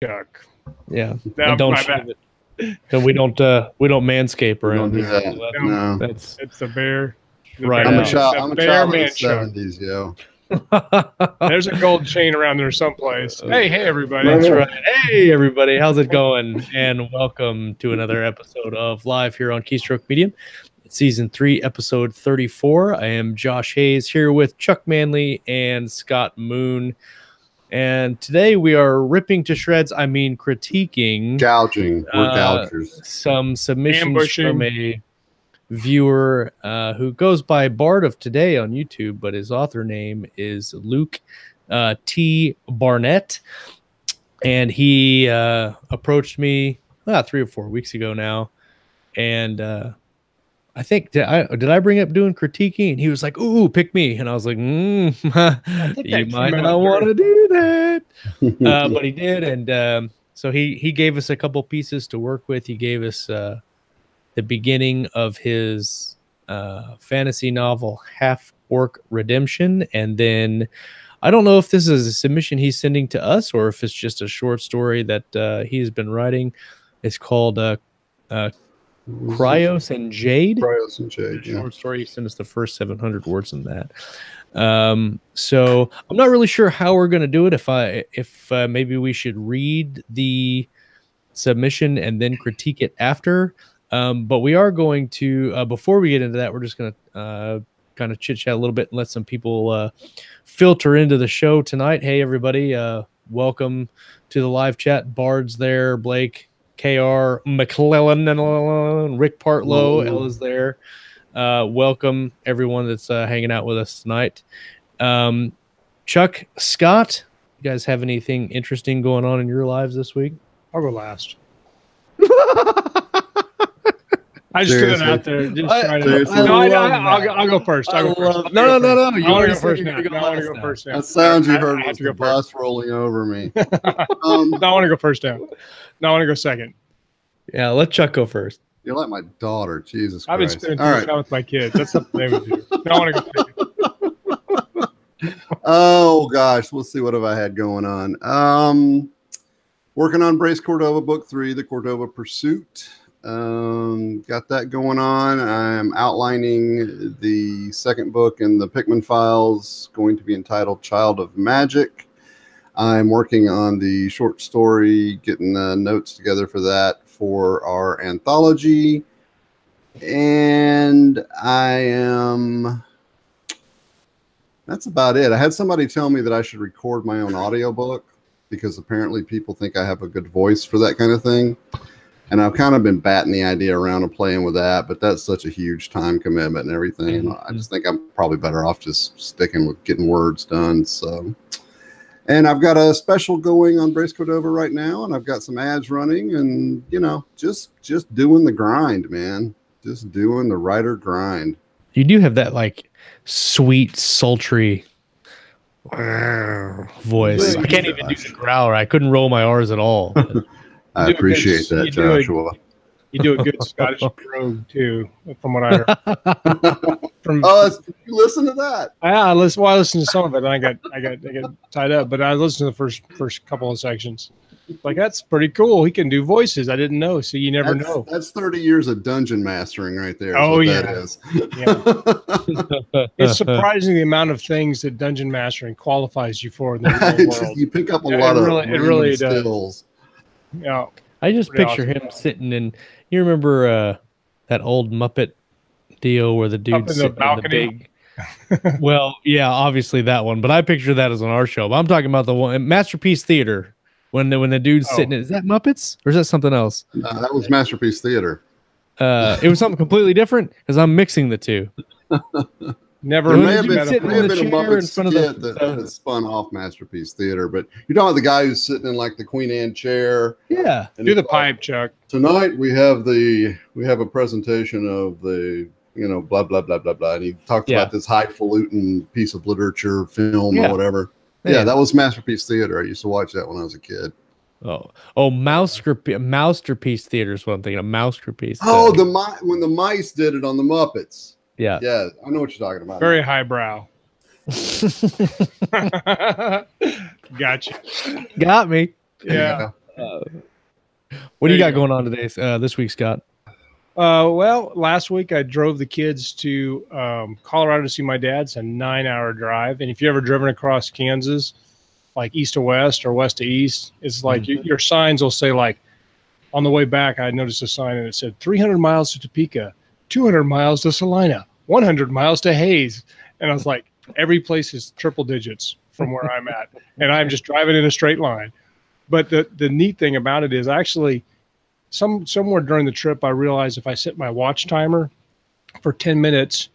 Chuck. Yeah. No, And don't my shave bad. it. So we don't manscape around Don't do here. that. No. No. That's It's the bear. The Right bear- I'm a out. child. the I'm a bear child of the man Chuck. 70s, yo. There's a gold chain around there someplace. Hey, everybody. That's right. Hey, everybody. How's it going? And welcome to another episode of Live here on Keystroke Medium. It's season 3, episode 34. I am Josh Hayes here with Chuck Manley and Scott Moon. And today we are ripping to shreds, critiquing. Gouging. We're gougers. Some submissions Ambushing. from a viewer who goes by Bard of Today on YouTube, but his author name is Luke T Barnett. And he approached me 3 or 4 weeks ago now. And I think, did I bring up doing critiquing? And he was like, ooh, pick me. And I was like, you might not want to do that. But he did. And so he gave us a couple pieces to work with. He gave us the beginning of his fantasy novel, Half-Orc Redemption. And then I don't know if this is a submission he's sending to us or if it's just a short story that he's been writing. It's called Cryos and Jade. Cryos and Jade, yeah. Short story. He sent us the first 700 words in that. So I'm not really sure how we're going to do it. If maybe we should read the submission and then critique it after. But we are going to, before we get into that, we're just going to kind of chit chat a little bit and let some people filter into the show tonight. Hey, everybody. Welcome to the live chat. Bard's there. Blake, KR, McClellan, and Rick Partlow. Elle is there. Welcome, everyone that's hanging out with us tonight. Chuck, Scott, you guys have anything interesting going on in your lives this week? I'll go last. I just threw it out there. Just try to, I'll go first. I'll go first. No. I want to go first now. I want to go first now. That sound you heard I have was to go the bus rolling over me. No, I want to go first now. No, I want to go second. Yeah, let Chuck go first. You're like my daughter. Jesus Christ. I've been spending too much time with my kids. That's something they would do. No, I want to go second. Oh, gosh. Let's see. What have I had going on? Working on Brace Cordova Book 3, The Cordova Pursuit. Got that going on. I'm outlining the second book in the Pickman Files, going to be entitled Child of Magic. I'm working on the short story, getting notes together for that for our anthology. And that's about it. I had somebody tell me that I should record my own audiobook because apparently people think I have a good voice for that kind of thing. And I've kind of been batting the idea around and playing with that, but that's such a huge time commitment and everything. And I just think I'm probably better off just sticking with getting words done. So, and I've got a special going on Brace Cordova right now, and I've got some ads running, and just doing the grind, man. Just doing the writer grind. You do have that like sweet, sultry voice. I can't even do the growler. I couldn't roll my R's at all. I appreciate that, Joshua. You do a good Scottish brogue too, from what I heard. You listen to that? I listened to some of it, and I got tied up. But I listened to the first couple of sections. Like, that's pretty cool. He can do voices. I didn't know. So you never know. That's 30 years of dungeon mastering right there. Oh yeah, that is. Yeah. It's surprising the amount of things that dungeon mastering qualifies you for in the real world. You pick up a lot of it really skills. Does. Yeah, I just picture him sitting in. You remember that old Muppet deal where the dude's sitting in the big. Well, yeah, obviously that one, but I picture that as on our show. But I'm talking about the one Masterpiece Theater when the dude's sitting. Is that Muppets or is that something else? No, that was Masterpiece Theater. It was something completely different because I'm mixing the two. Never may have been a Muppet in front of that spun off Masterpiece Theater, but you're talking about the guy who's sitting in like the Queen Anne chair. Yeah, do the pipe, Chuck. Tonight we have a presentation of the blah blah blah blah blah, and he talked about this highfalutin piece of literature, film, or whatever. Yeah, that was Masterpiece Theater. I used to watch that when I was a kid. Masterpiece Theater is what I'm thinking of. Masterpiece. Oh, when the mice did it on the Muppets. Yeah. Yeah, I know what you're talking about. Very highbrow. Gotcha. Got me. Yeah. What do you got going on today, this week, Scott? Well, last week I drove the kids to Colorado to see my dad. It's a 9-hour drive. And if you ever driven across Kansas, like east to west or west to east, it's like your signs will say, like, on the way back, I noticed a sign and it said 300 miles to Topeka, 200 miles to Salina, 100 miles to Hayes. And I was like, every place is triple digits from where I'm at. And I'm just driving in a straight line. But the neat thing about it is actually somewhere during the trip, I realized if I set my watch timer for 10 minutes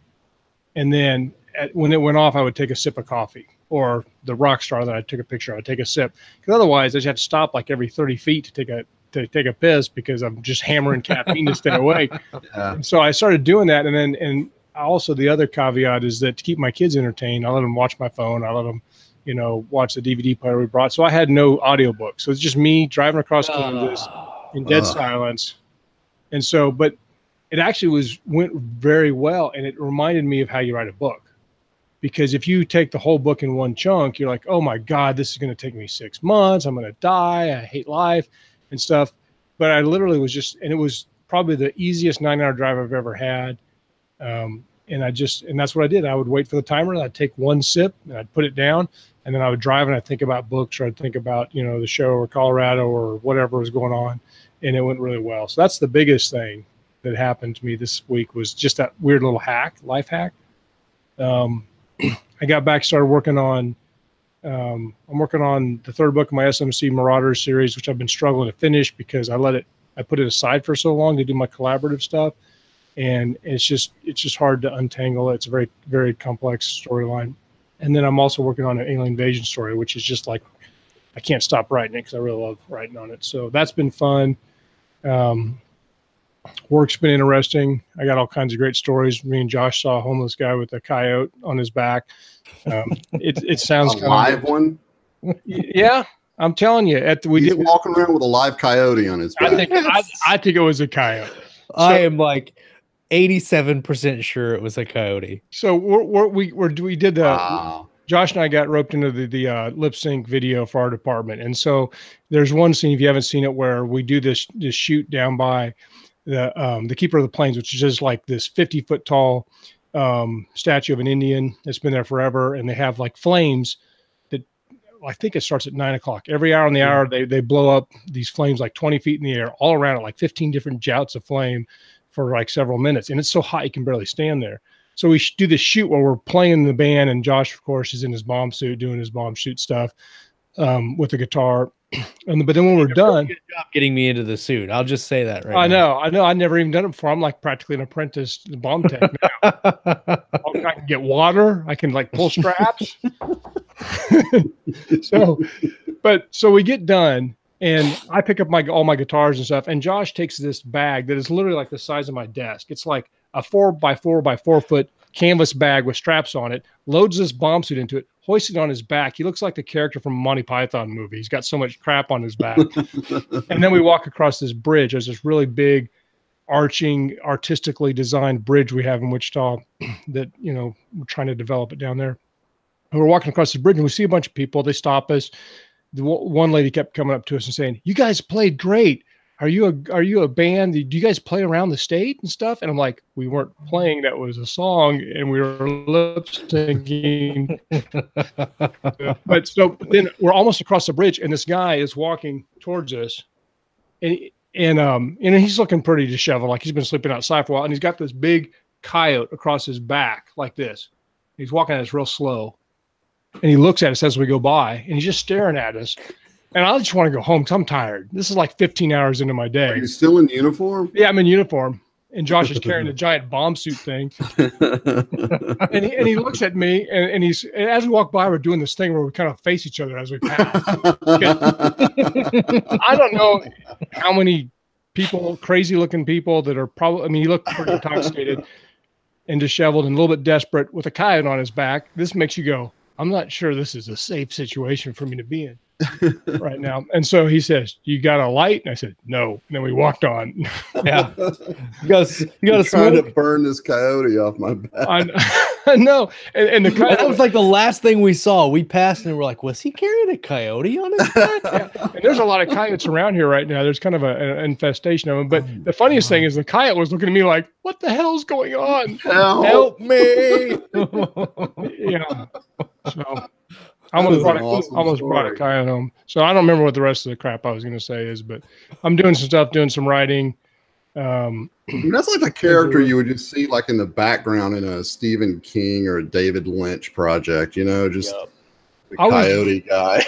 and then when it went off, I would take a sip of coffee, or the rock star that I took a picture of, I'd take a sip. Because otherwise, I just have to stop like every 30 feet to take a piss because I'm just hammering caffeine to stay awake. So I started doing that. And also the other caveat is that to keep my kids entertained, I let them watch my phone. I let them, watch the DVD player we brought. So I had no audiobook. So it's just me driving across Kansas in dead silence. And so, but it actually went very well. And it reminded me of how you write a book. Because if you take the whole book in one chunk, you're like, oh my God, this is going to take me 6 months. I'm going to die. I hate life and stuff. But I literally was and it was probably the easiest 9-hour drive I've ever had. And that's what I did. I would wait for the timer. I'd take one sip and I'd put it down. And then I would drive and I'd think about books, or I'd think about, the show or Colorado or whatever was going on. And it went really well. So that's the biggest thing that happened to me this week, was just that weird little life hack. I got back, started working on, I'm working on the third book of my SMC Marauders series, which I've been struggling to finish because I put it aside for so long to do my collaborative stuff. And it's just hard to untangle it. It's a very, very complex storyline. And then I'm also working on an alien invasion story, which is just like, I can't stop writing it because I really love writing on it. So that's been fun. Work's been interesting. I got all kinds of great stories. Me and Josh saw a homeless guy with a coyote on his back. It sounds a live one. Yeah, I'm telling you. He's walking around with a live coyote on his back. I think it was a coyote. I am like 87% sure it was a coyote. So we did the. Wow. Josh and I got roped into the lip sync video for our department, and so there's one scene, if you haven't seen it, where we do this shoot down by the Keeper of the Plains, which is just like this 50-foot tall statue of an Indian that's been there forever, and they have like flames that, I think it starts at 9 o'clock. Every hour on the hour, they blow up these flames like 20 feet in the air, all around it, like 15 different jouts of flame for like several minutes, and it's so hot you can barely stand there. So we do this shoot where we're playing the band, and Josh, of course, is in his bomb suit doing his bomb shoot stuff with the guitar. But then when we're done, good job getting me into the suit. I'll just say that I know. I've never even done it before. I'm like practically an apprentice bomb tech now. I can get water. I can like pull straps. So we get done, and I pick up all my guitars and stuff. And Josh takes this bag that is literally like the size of my desk. It's like a 4x4 foot canvas bag with straps on it, loads this bomb suit into it, hoists it on his back. He looks like the character from a Monty Python movie. He's got so much crap on his back. And then we walk across this bridge. There's this really big, arching, artistically designed bridge we have in Wichita that, we're trying to develop it down there. And we're walking across the bridge, and we see a bunch of people. They stop us. One lady kept coming up to us and saying, "You guys played great. Are you a band? Do you guys play around the state and stuff?" And I'm like, "We weren't playing. That was a song, and we were lip syncing." But then we're almost across the bridge, and this guy is walking towards us, and he's looking pretty disheveled, like he's been sleeping outside for a while, and he's got this big coyote across his back like this. He's walking at us real slow, and he looks at us as we go by, and he's just staring at us. And I just want to go home because I'm tired. This is like 15 hours into my day. Are you still in uniform? Yeah, I'm in uniform. And Josh is carrying a giant bomb suit thing. and he looks at me, and as we walk by, we're doing this thing where we kind of face each other as we pass. I don't know how many people, crazy looking people that are probably, he looked pretty intoxicated and disheveled and a little bit desperate with a coyote on his back. This makes you go, I'm not sure this is a safe situation for me to be in right now. And so he says, "You got a light?" And I said, "No." And then we walked on. Yeah. You got to trying to burn this coyote off my back. No, and the coyote that was like the last thing we saw. We passed and we're like, was he carrying a coyote on his back? Yeah. And there's a lot of coyotes around here right now. There's kind of an infestation of them. But the funniest thing is the coyote was looking at me like, "What the hell's going on? Help me!" Yeah. So I almost brought a coyote home. So I don't remember what the rest of the crap I was going to say is, but I'm doing some stuff, doing some writing. That's like a character you would just see like in the background in a Stephen King or a David Lynch project, you know, just the coyote guy.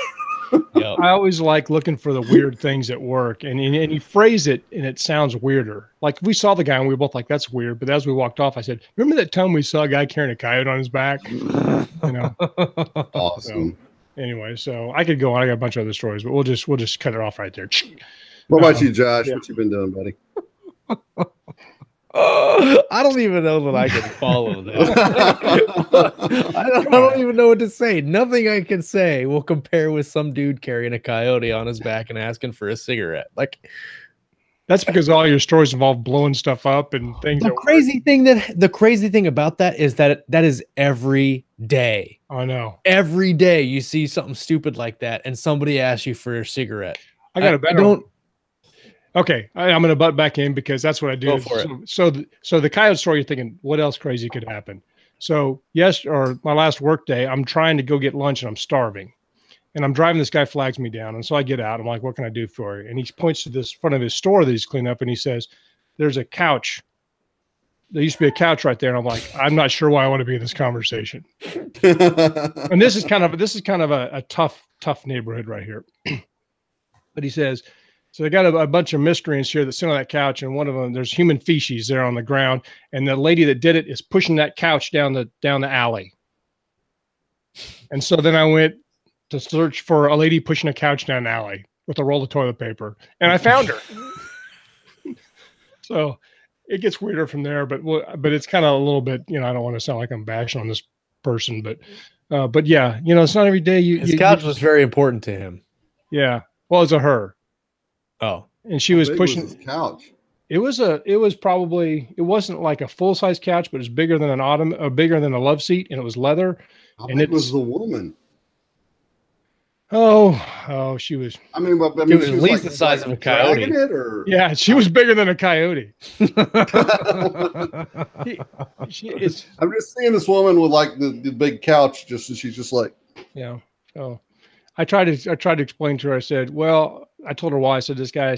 I always like looking for the weird things at work, and you phrase it and it sounds weirder. Like we saw the guy and we were both like, "That's weird." But as we walked off, I said, "Remember that time we saw a guy carrying a coyote on his back?" You know. Awesome. So, anyway, so I could go on. I got a bunch of other stories, but we'll just cut it off right there. What about you, Josh? What you been doing, buddy? I don't even know that I can follow this. I don't even know what to say. Nothing I can say will compare with some dude carrying a coyote on his back and asking for a cigarette. Like, that's because all your stories involve blowing stuff up and things. The crazy thing about that is that is every day. I know. Every day you see something stupid like that, and somebody asks you for a cigarette. I got a better. Okay, I'm going to butt back in because that's what I do. Go for it. So the coyote story, you're thinking, what else crazy could happen? So my last work day, I'm trying to go get lunch and I'm starving. And I'm driving, this guy flags me down. And so I get out. I'm like, "What can I do for you?" And he points to this front of his store that he's cleaning up and he says, "There's a couch. There used to be a couch right there." And I'm like, "I'm not sure why I want to be in this conversation." And this is kind of a tough neighborhood right here. But he says, so they got a bunch of miscreants here that sit on that couch, and one of them, there's human feces there on the ground, and the lady that did it is pushing that couch down the alley. And so then I went to search for a lady pushing a couch down an alley with a roll of toilet paper, and I found her. So it gets weirder from there, but it's kind of a little bit, I don't want to sound like I'm bashing on this person, but yeah, it's not every day his couch was very important to him. Yeah, well, it's a her. Oh, and she was pushing his couch. It wasn't like a full size couch, but it's bigger than bigger than a love seat, and it was leather. And it was the woman. Oh, she was. I mean, she was at least the size of a coyote. Yeah, she was bigger than a coyote. I'm just seeing this woman with like the big couch, she's just like, yeah. Oh, I tried to explain to her. I said, well, I told her why. I said, this guy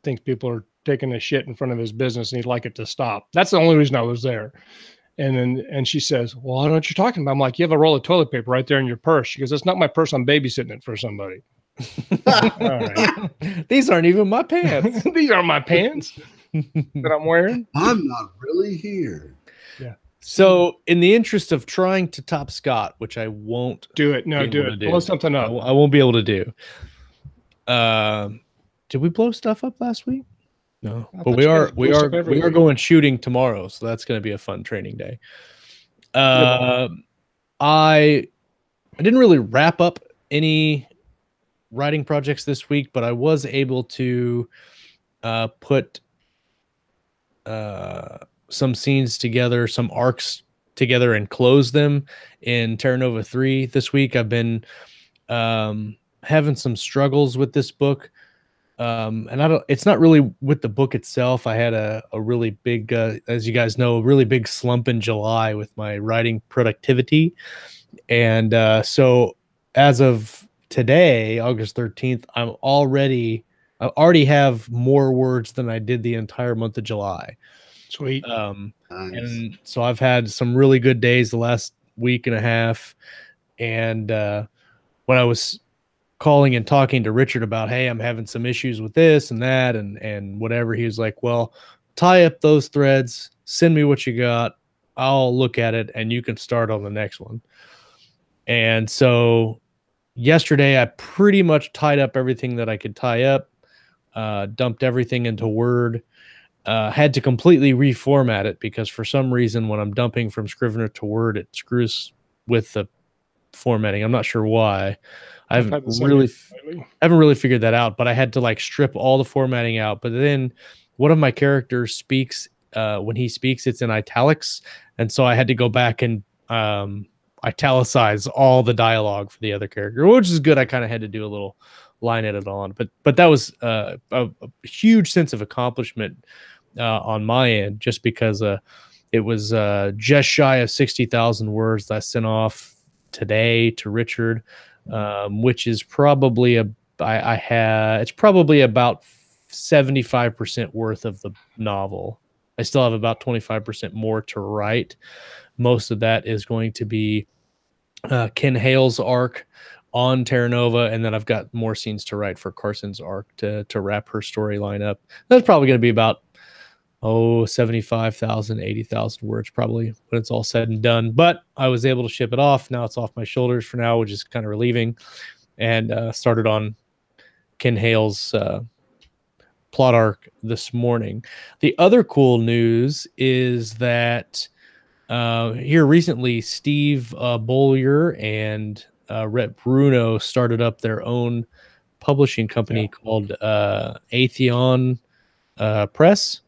thinks people are taking a shit in front of his business and he'd like it to stop. That's the only reason I was there. And she says, well, I don't know what you're talking about. I'm like, you have a roll of toilet paper right there in your purse. She goes, that's not my purse. I'm babysitting it for somebody. All right. These aren't even my pants. These aren't my pants that I'm wearing. I'm not really here. Yeah. So in the interest of trying to top Scott, which I won't do it. No, do it. Blow something up. I won't be able to do. Did we blow stuff up last week? No, but we are going shooting tomorrow, so that's going to be a fun training day. I didn't really wrap up any writing projects this week, but I was able to put some scenes together, some arcs together, and close them in Terra Nova 3 this week. I've been having some struggles with this book. And it's not really with the book itself. I had a really big, as you guys know, a really big slump in July with my writing productivity. And so as of today, August 13th, I already have more words than I did the entire month of July. Sweet. Nice. And so I've had some really good days the last week and a half. And when I was calling and talking to Richard about, hey, I'm having some issues with this and that and whatever, he was like, well, tie up those threads, send me what you got, I'll look at it, and you can start on the next one. And so yesterday I pretty much tied up everything that I could tie up, dumped everything into Word, had to completely reformat it because for some reason when I'm dumping from Scrivener to Word, it screws with the formatting. I'm not sure why. I haven't really figured that out, but I had to like strip all the formatting out. But then one of my characters speaks, when he speaks, it's in italics. And so I had to go back and italicize all the dialogue for the other character, which is good. I kind of had to do a little line edit on, but that was a huge sense of accomplishment on my end, just because it was just shy of 60,000 words that I sent off today to Richard, which is probably it's probably about 75% worth of the novel. I still have about 25% more to write. Most of that is going to be Ken Hale's arc on Terra Nova, and then I've got more scenes to write for Carson's arc to wrap her storyline up. That's probably going to be about 75,000, 80,000 words probably when it's all said and done. But I was able to ship it off. Now it's off my shoulders for now, which is kind of relieving. And started on Ken Hale's plot arc this morning. The other cool news is that here recently, Steve Bollier and Rhett Bruno started up their own publishing company called Atheon Press.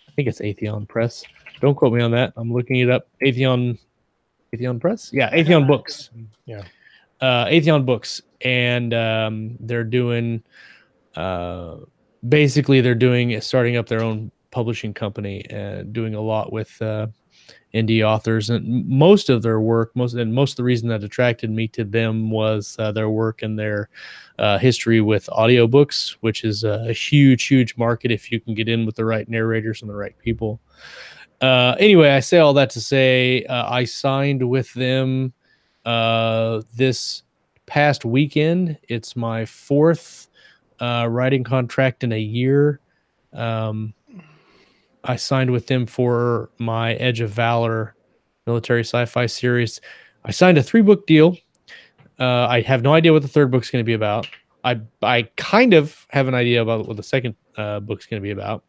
I think it's Atheon Press. Don't quote me on that. I'm looking it up. Atheon Press? Yeah, Atheon Books. Yeah. Atheon Books. And they're doing basically starting up their own publishing company and doing a lot with indie authors, and most of their work, most of the reason that attracted me to them was their work and their history with audiobooks, which is a huge market if you can get in with the right narrators and the right people. Anyway, I say all that to say I signed with them this past weekend. It's my fourth writing contract in a year. I signed with them for my Edge of Valor military sci-fi series. I signed a 3-book deal. I have no idea what the third book's going to be about. I kind of have an idea about what the second book's going to be about.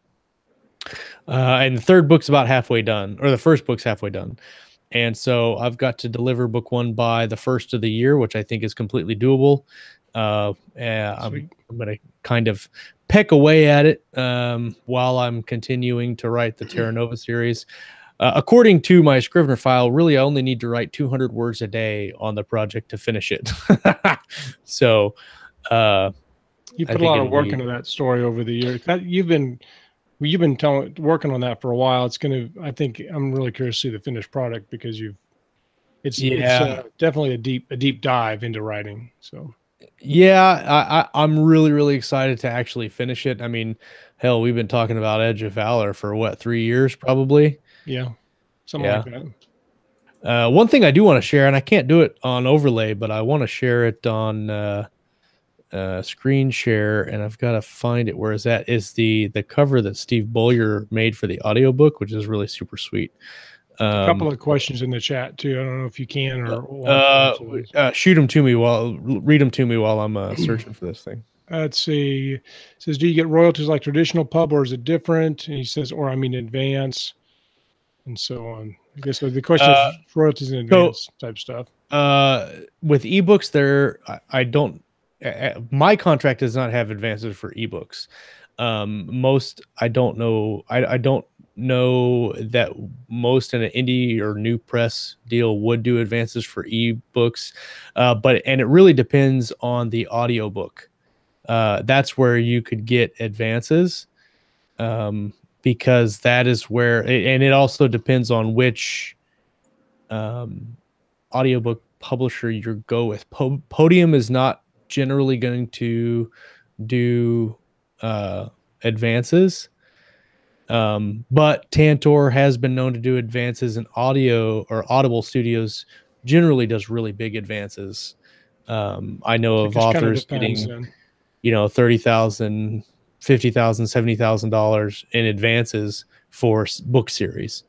And the third book's about halfway done, or the first book's halfway done. And so I've got to deliver book 1 by the first of the year, which I think is completely doable. I'm going to kind of peck away at it while I'm continuing to write the Terra Nova series. According to my Scrivener file, really, I only need to write 200 words a day on the project to finish it. So you put a lot of work into that story over the years. You've been working on that for a while. It's going to. I think I'm really curious to see the finished product because it's definitely a deep dive into writing. So. Yeah, I'm really excited to actually finish it. I mean, hell, we've been talking about Edge of Valor for what, 3 years probably? Yeah, something like that. One thing I do want to share, and I can't do it on overlay, but I want to share it on screen share, and I've got to find it where it's at, is the cover that Steve Bollier made for the audiobook, which is really super sweet. A couple of questions in the chat too. I don't know if you can or shoot them to me read them to me while I'm searching for this thing. Let's see. It says, do you get royalties like traditional pub, or is it different? And he says, or I mean advance, and so on. I guess the question is royalties in advance type stuff. With ebooks, I don't. My contract does not have advances for ebooks. I don't know. I don't know that most in an indie or new press deal would do advances for ebooks, and it really depends on the audiobook. That's where you could get advances, because that is where, and it also depends on which audiobook publisher you go with. Podium is not generally going to do advances. But Tantor has been known to do advances in audio, or Audible Studios generally does really big advances. I know of authors getting, $30,000, $50,000, $70,000 in advances for book series.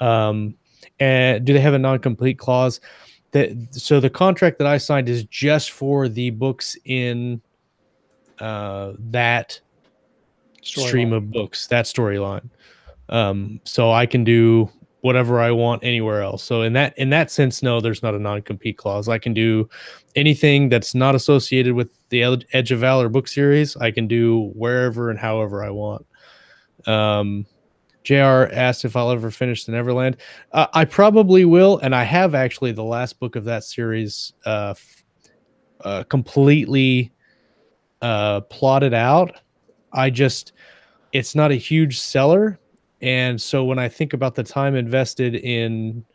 And do they have a non-complete clause? So the contract that I signed is just for the books in that stream of books, that storyline. So I can do whatever I want anywhere else. So in that sense, no, there's not a non-compete clause. I can do anything that's not associated with the Edge of Valor book series. I can do wherever and however I want. JR asked if I'll ever finish the Neverland. I probably will, and I have actually the last book of that series completely plotted out. It's not a huge seller, and so when I think about the time invested in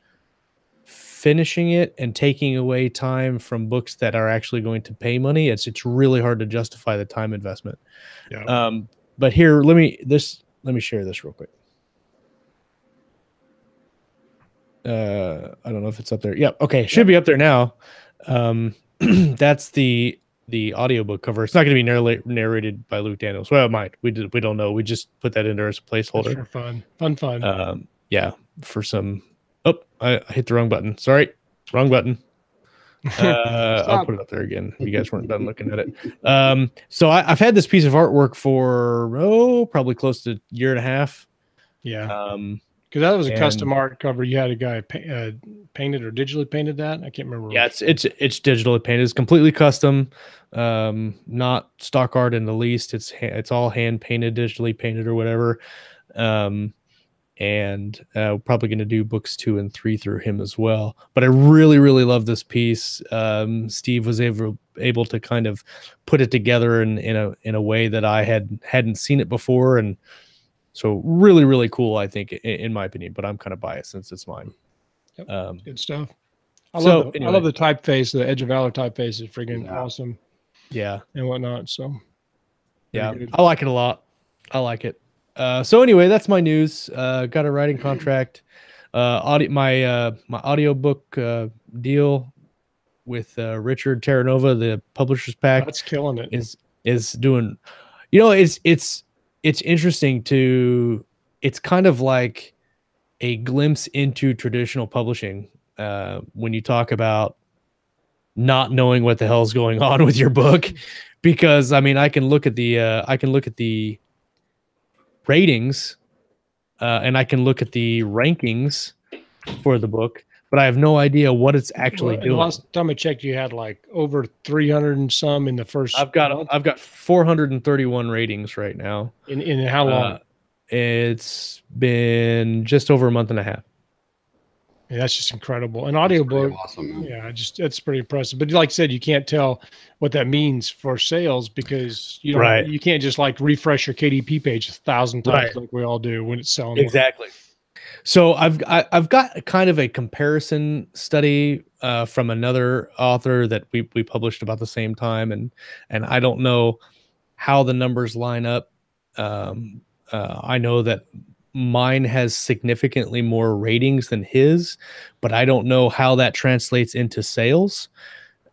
finishing it and taking away time from books that are actually going to pay money, it's really hard to justify the time investment. Yeah. But here, let me share this real quick. I don't know if it's up there. Yep. Okay. It should be up there now. That's the audiobook cover. It's not going to be narrated by Luke Daniels. Well, it might. We don't know. We just put that in there as a placeholder. That's for fun. Yeah. For some. Oh, I hit the wrong button. Sorry. Wrong button. I'll put it up there again. You guys weren't done looking at it. So I've had this piece of artwork for probably close to a year and a half. Yeah. Because that was a custom art cover. You had a guy painted or digitally painted that. I can't remember. Yeah, it's digitally painted. It's completely custom, not stock art in the least. It's all hand painted, digitally painted, or whatever. And probably going to do books 2 and 3 through him as well. But I really, really love this piece. Steve was able to kind of put it together in a way that I hadn't seen it before, and so really, really cool, I think, in my opinion, but I'm kind of biased since it's mine. Yep. Good stuff. I love the typeface. The Edge of Valor typeface is freaking awesome. Yeah. And whatnot. So yeah, I like it a lot. I like it. So anyway, that's my news. Got a writing contract. My audiobook deal with Richard Terranova, the publisher's pack. That's killing it. Is doing, it's interesting it's kind of like a glimpse into traditional publishing when you talk about not knowing what the hell's going on with your book, because I mean, I can look at the ratings and I can look at the rankings for the book, but I have no idea what it's actually doing. Last time I checked, you had like over 300 and some in the first. I've got 431 ratings right now. In how long? It's been just over a month and a half. Yeah, that's just incredible. An audiobook, awesome, yeah, it's pretty impressive. But like I said, you can't tell what that means for sales because you can't just like refresh your KDP page 1,000 times like we all do when it's selling. Exactly. So I've got kind of a comparison study from another author that we published about the same time, and I don't know how the numbers line up. I know that mine has significantly more ratings than his, but I don't know how that translates into sales.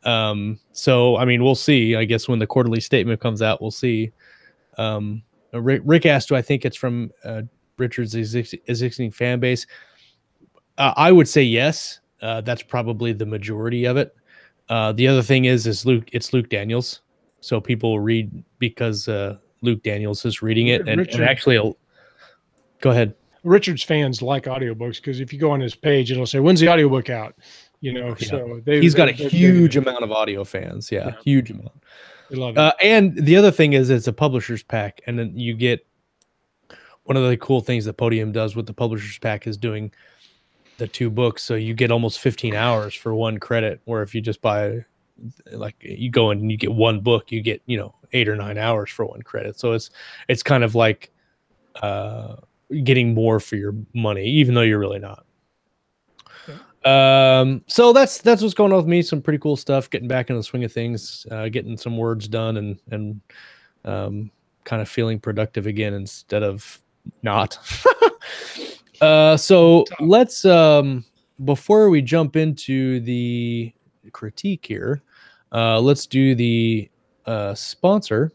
So I mean, we'll see. I guess when the quarterly statement comes out, we'll see. Rick asked, do I think it's from Richard's existing fan base? I would say yes. That's probably the majority of it. The other thing is it's Luke Daniels, so people read because Luke Daniels is reading it, and actually, go ahead. Richard's fans like audiobooks because if you go on his page, it'll say, "When's the audiobook out?" So he's got a huge amount of audio fans. Yeah, huge amount. They love it. And the other thing is it's a publisher's pack, and then you get one of the cool things that Podium does with the publisher's pack is doing the 2 books, so you get almost 15 hours for 1 credit. Where if you just buy, like, you go in and you get 1 book, you get 8 or 9 hours for 1 credit. So it's kind of like getting more for your money, even though you're really not. So that's what's going on with me. Some pretty cool stuff, getting back in the swing of things, getting some words done and kind of feeling productive again instead of not. So let's before we jump into the critique here, let's do the sponsor.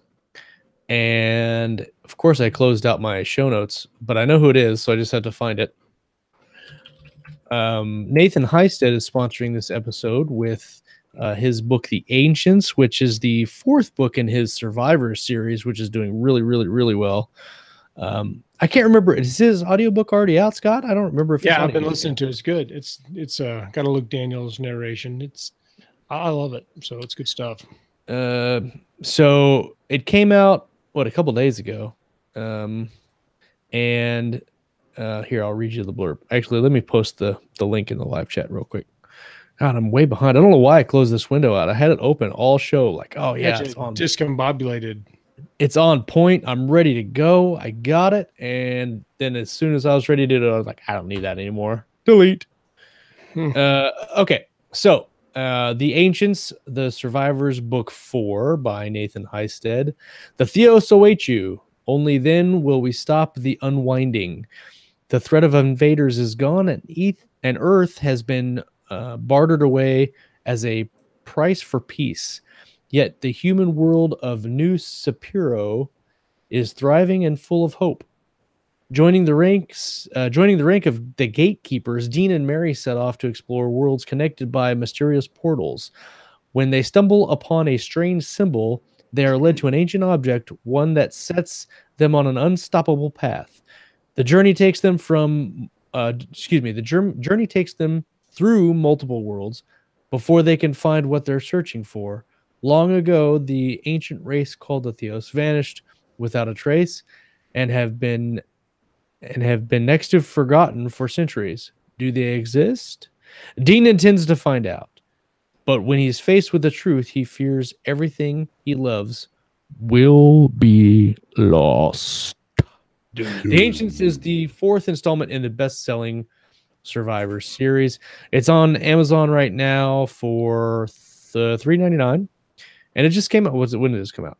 And of course I closed out my show notes, but I know who it is, so I just have to find it. Nathan Hystad is sponsoring this episode with his book, The Ancients, which is the 4th book in his Survivor series, which is doing really, really, really well. I can't remember. Is his audiobook already out, Scott? I don't remember if I've been listening to it. It's good. It's got a Luke Daniels narration. I love it. So it's good stuff. So it came out a couple days ago. And Here, I'll read you the blurb. Actually, let me post the link in the live chat real quick. God, I'm way behind. I don't know why I closed this window out. I had it open all show. Like, oh yeah, it's on. Discombobulated. It's on point. I'm ready to go. I got it. And then as soon as I was ready to do it, I was like, I don't need that anymore. Delete. Okay. So The Ancients, The Survivors, Book 4 by Nathan Hystad. The Theos await you. Only then will we stop the unwinding. The threat of invaders is gone, and Earth has been bartered away as a price for peace. Yet the human world of New Spero is thriving and full of hope. Joining the rank of the Gatekeepers, Dean and Mary set off to explore worlds connected by mysterious portals. When they stumble upon a strange symbol, they are led to an ancient object, one that sets them on an unstoppable path. The journey takes them journey takes them through multiple worlds before they can find what they're searching for. Long ago, the ancient race called the Theos vanished without a trace and have been next to forgotten for centuries. Do they exist? Dean intends to find out. But when he's faced with the truth, he fears everything he loves will be lost. The Ancients is the 4th installment in the best-selling Survivor series. It's on Amazon right now for $3.99, and it just came out. When did this come out?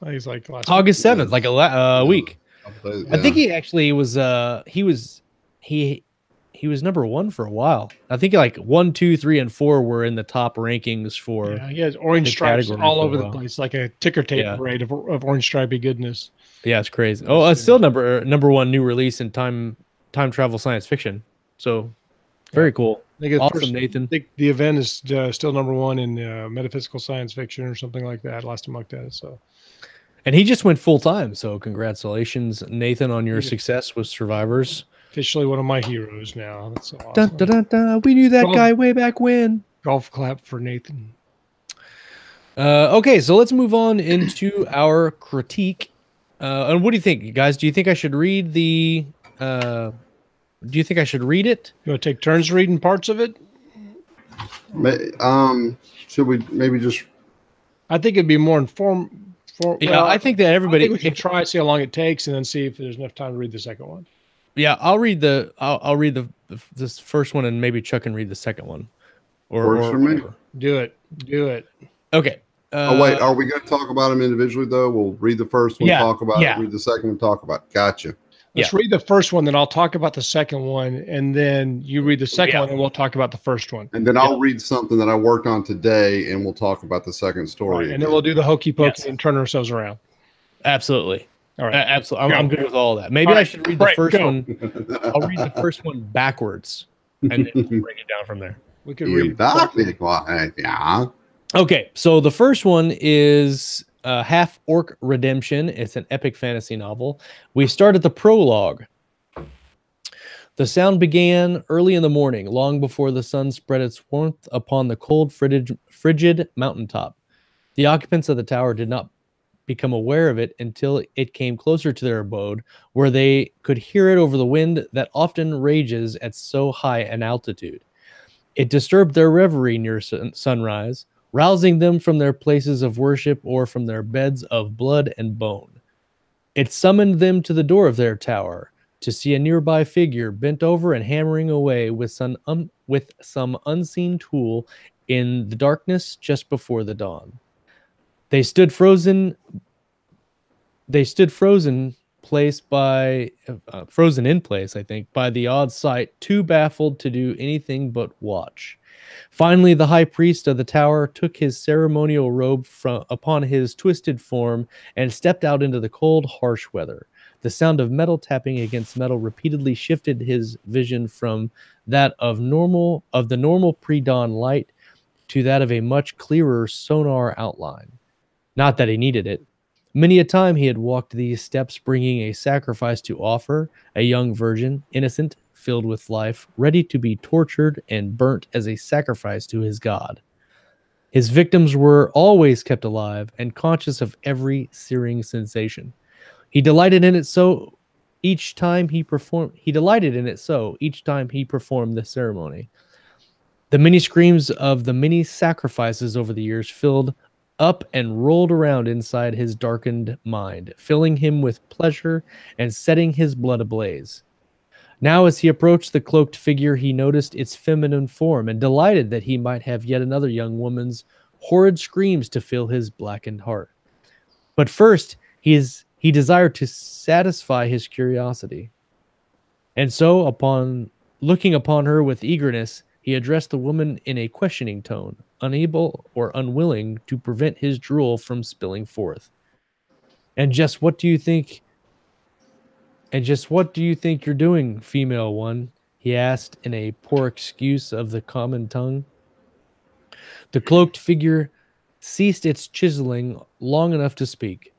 I think it's like August 7th, like a week. Yeah. I think he actually was. He was number 1 for a while. I think like 1, 2, 3, and 4 were in the top rankings for. Yeah, he has orange stripes all over the place, like a ticker tape parade of orange stripy goodness. Yeah, it's crazy. Oh, it's still number 1 new release in time travel science fiction. So very cool. Awesome, Nathan. I think the event is still number 1 in metaphysical science fiction or something like that. Last time I looked at it. So. And he just went full time. So congratulations, Nathan, on your success with Survivors. Officially one of my heroes now. That's so awesome. Dun, dun, dun, dun. We knew that guy way back when. Golf clap for Nathan. Okay, so let's move on into our critique. And what do you think, guys? Do you think I should read the? Do you think I should read it? You want to take turns reading parts of it? Should we maybe just? I think it'd be more informed. I think that everybody. I think we can try, see how long it takes, and then see if there's enough time to read the second one. Yeah, I'll read this first one, and maybe Chuck can read the second one. Works for me. Do it. Okay. Oh wait, are we going to talk about them individually though? We'll read the first one, talk about it, read the second one, talk about it. Gotcha. Let's read the first one, then I'll talk about the second one, and then you read the second one, and we'll talk about the first one. And then I'll read something that I worked on today, and we'll talk about the second story. Right, and then we'll do the hokey pokey and turn ourselves around. Absolutely. All right. Absolutely. I'm good with all that. Maybe I should read the first one. I'll read the first one backwards, and then we'll break it down from there. We could read. Yeah. Okay, so the first one is Half-Orc Redemption. It's an epic fantasy novel. We start at the prologue. The sound began early in the morning, long before the sun spread its warmth upon the cold, frigid mountaintop. The occupants of the tower did not become aware of it until it came closer to their abode, where they could hear it over the wind that often rages at so high an altitude. It disturbed their reverie near sunrise, rousing them from their places of worship or from their beds of blood and bone. It summoned them to the door of their tower to see a nearby figure bent over and hammering away with some unseen tool in the darkness just before the dawn. They stood frozen in place, I think, by the odd sight, too baffled to do anything but watch. Finally, the high priest of the tower took his ceremonial robe upon his twisted form and stepped out into the cold, harsh weather. The sound of metal tapping against metal repeatedly shifted his vision from that of the normal pre-dawn light to that of a much clearer sonar outline. Not that he needed it. Many a time he had walked these steps bringing a sacrifice to offer, a young virgin, innocent, filled with life, ready to be tortured and burnt as a sacrifice to his god. His victims were always kept alive and conscious of every searing sensation. He delighted in it so each time he delighted in it. So each time he performed the ceremony, the many screams of the many sacrifices over the years filled up and rolled around inside his darkened mind, filling him with pleasure and setting his blood ablaze. Now, as he approached the cloaked figure, he noticed its feminine form and delighted that he might have yet another young woman's horrid screams to fill his blackened heart. But first, he desired to satisfy his curiosity. And so, upon looking upon her with eagerness, he addressed the woman in a questioning tone, unable or unwilling to prevent his drool from spilling forth. And just what do you think you're doing, female one? He asked in a poor excuse of the common tongue. The cloaked figure ceased its chiseling long enough to speak.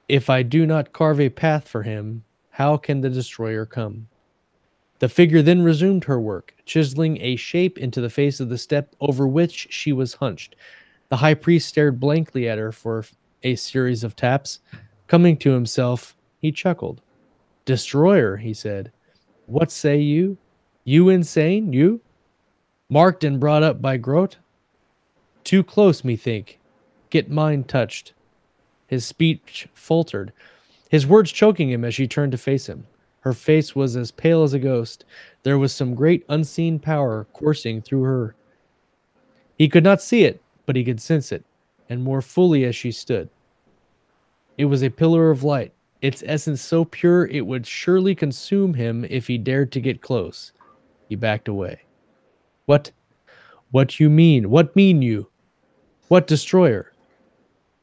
If I do not carve a path for him, how can the destroyer come? The figure then resumed her work, chiseling a shape into the face of the step over which she was hunched. The high priest stared blankly at her for a series of taps. Coming to himself, he chuckled. Destroyer, he said. What say you? You insane, you? Marked and brought up by Grote? Too close, methink. Get mine touched. His speech faltered, his words choking him as she turned to face him. Her face was as pale as a ghost. There was some great unseen power coursing through her. He could not see it, but he could sense it, and more fully as she stood. It was a pillar of light, its essence so pure it would surely consume him if he dared to get close. He backed away. What you mean? What mean you? What destroyer?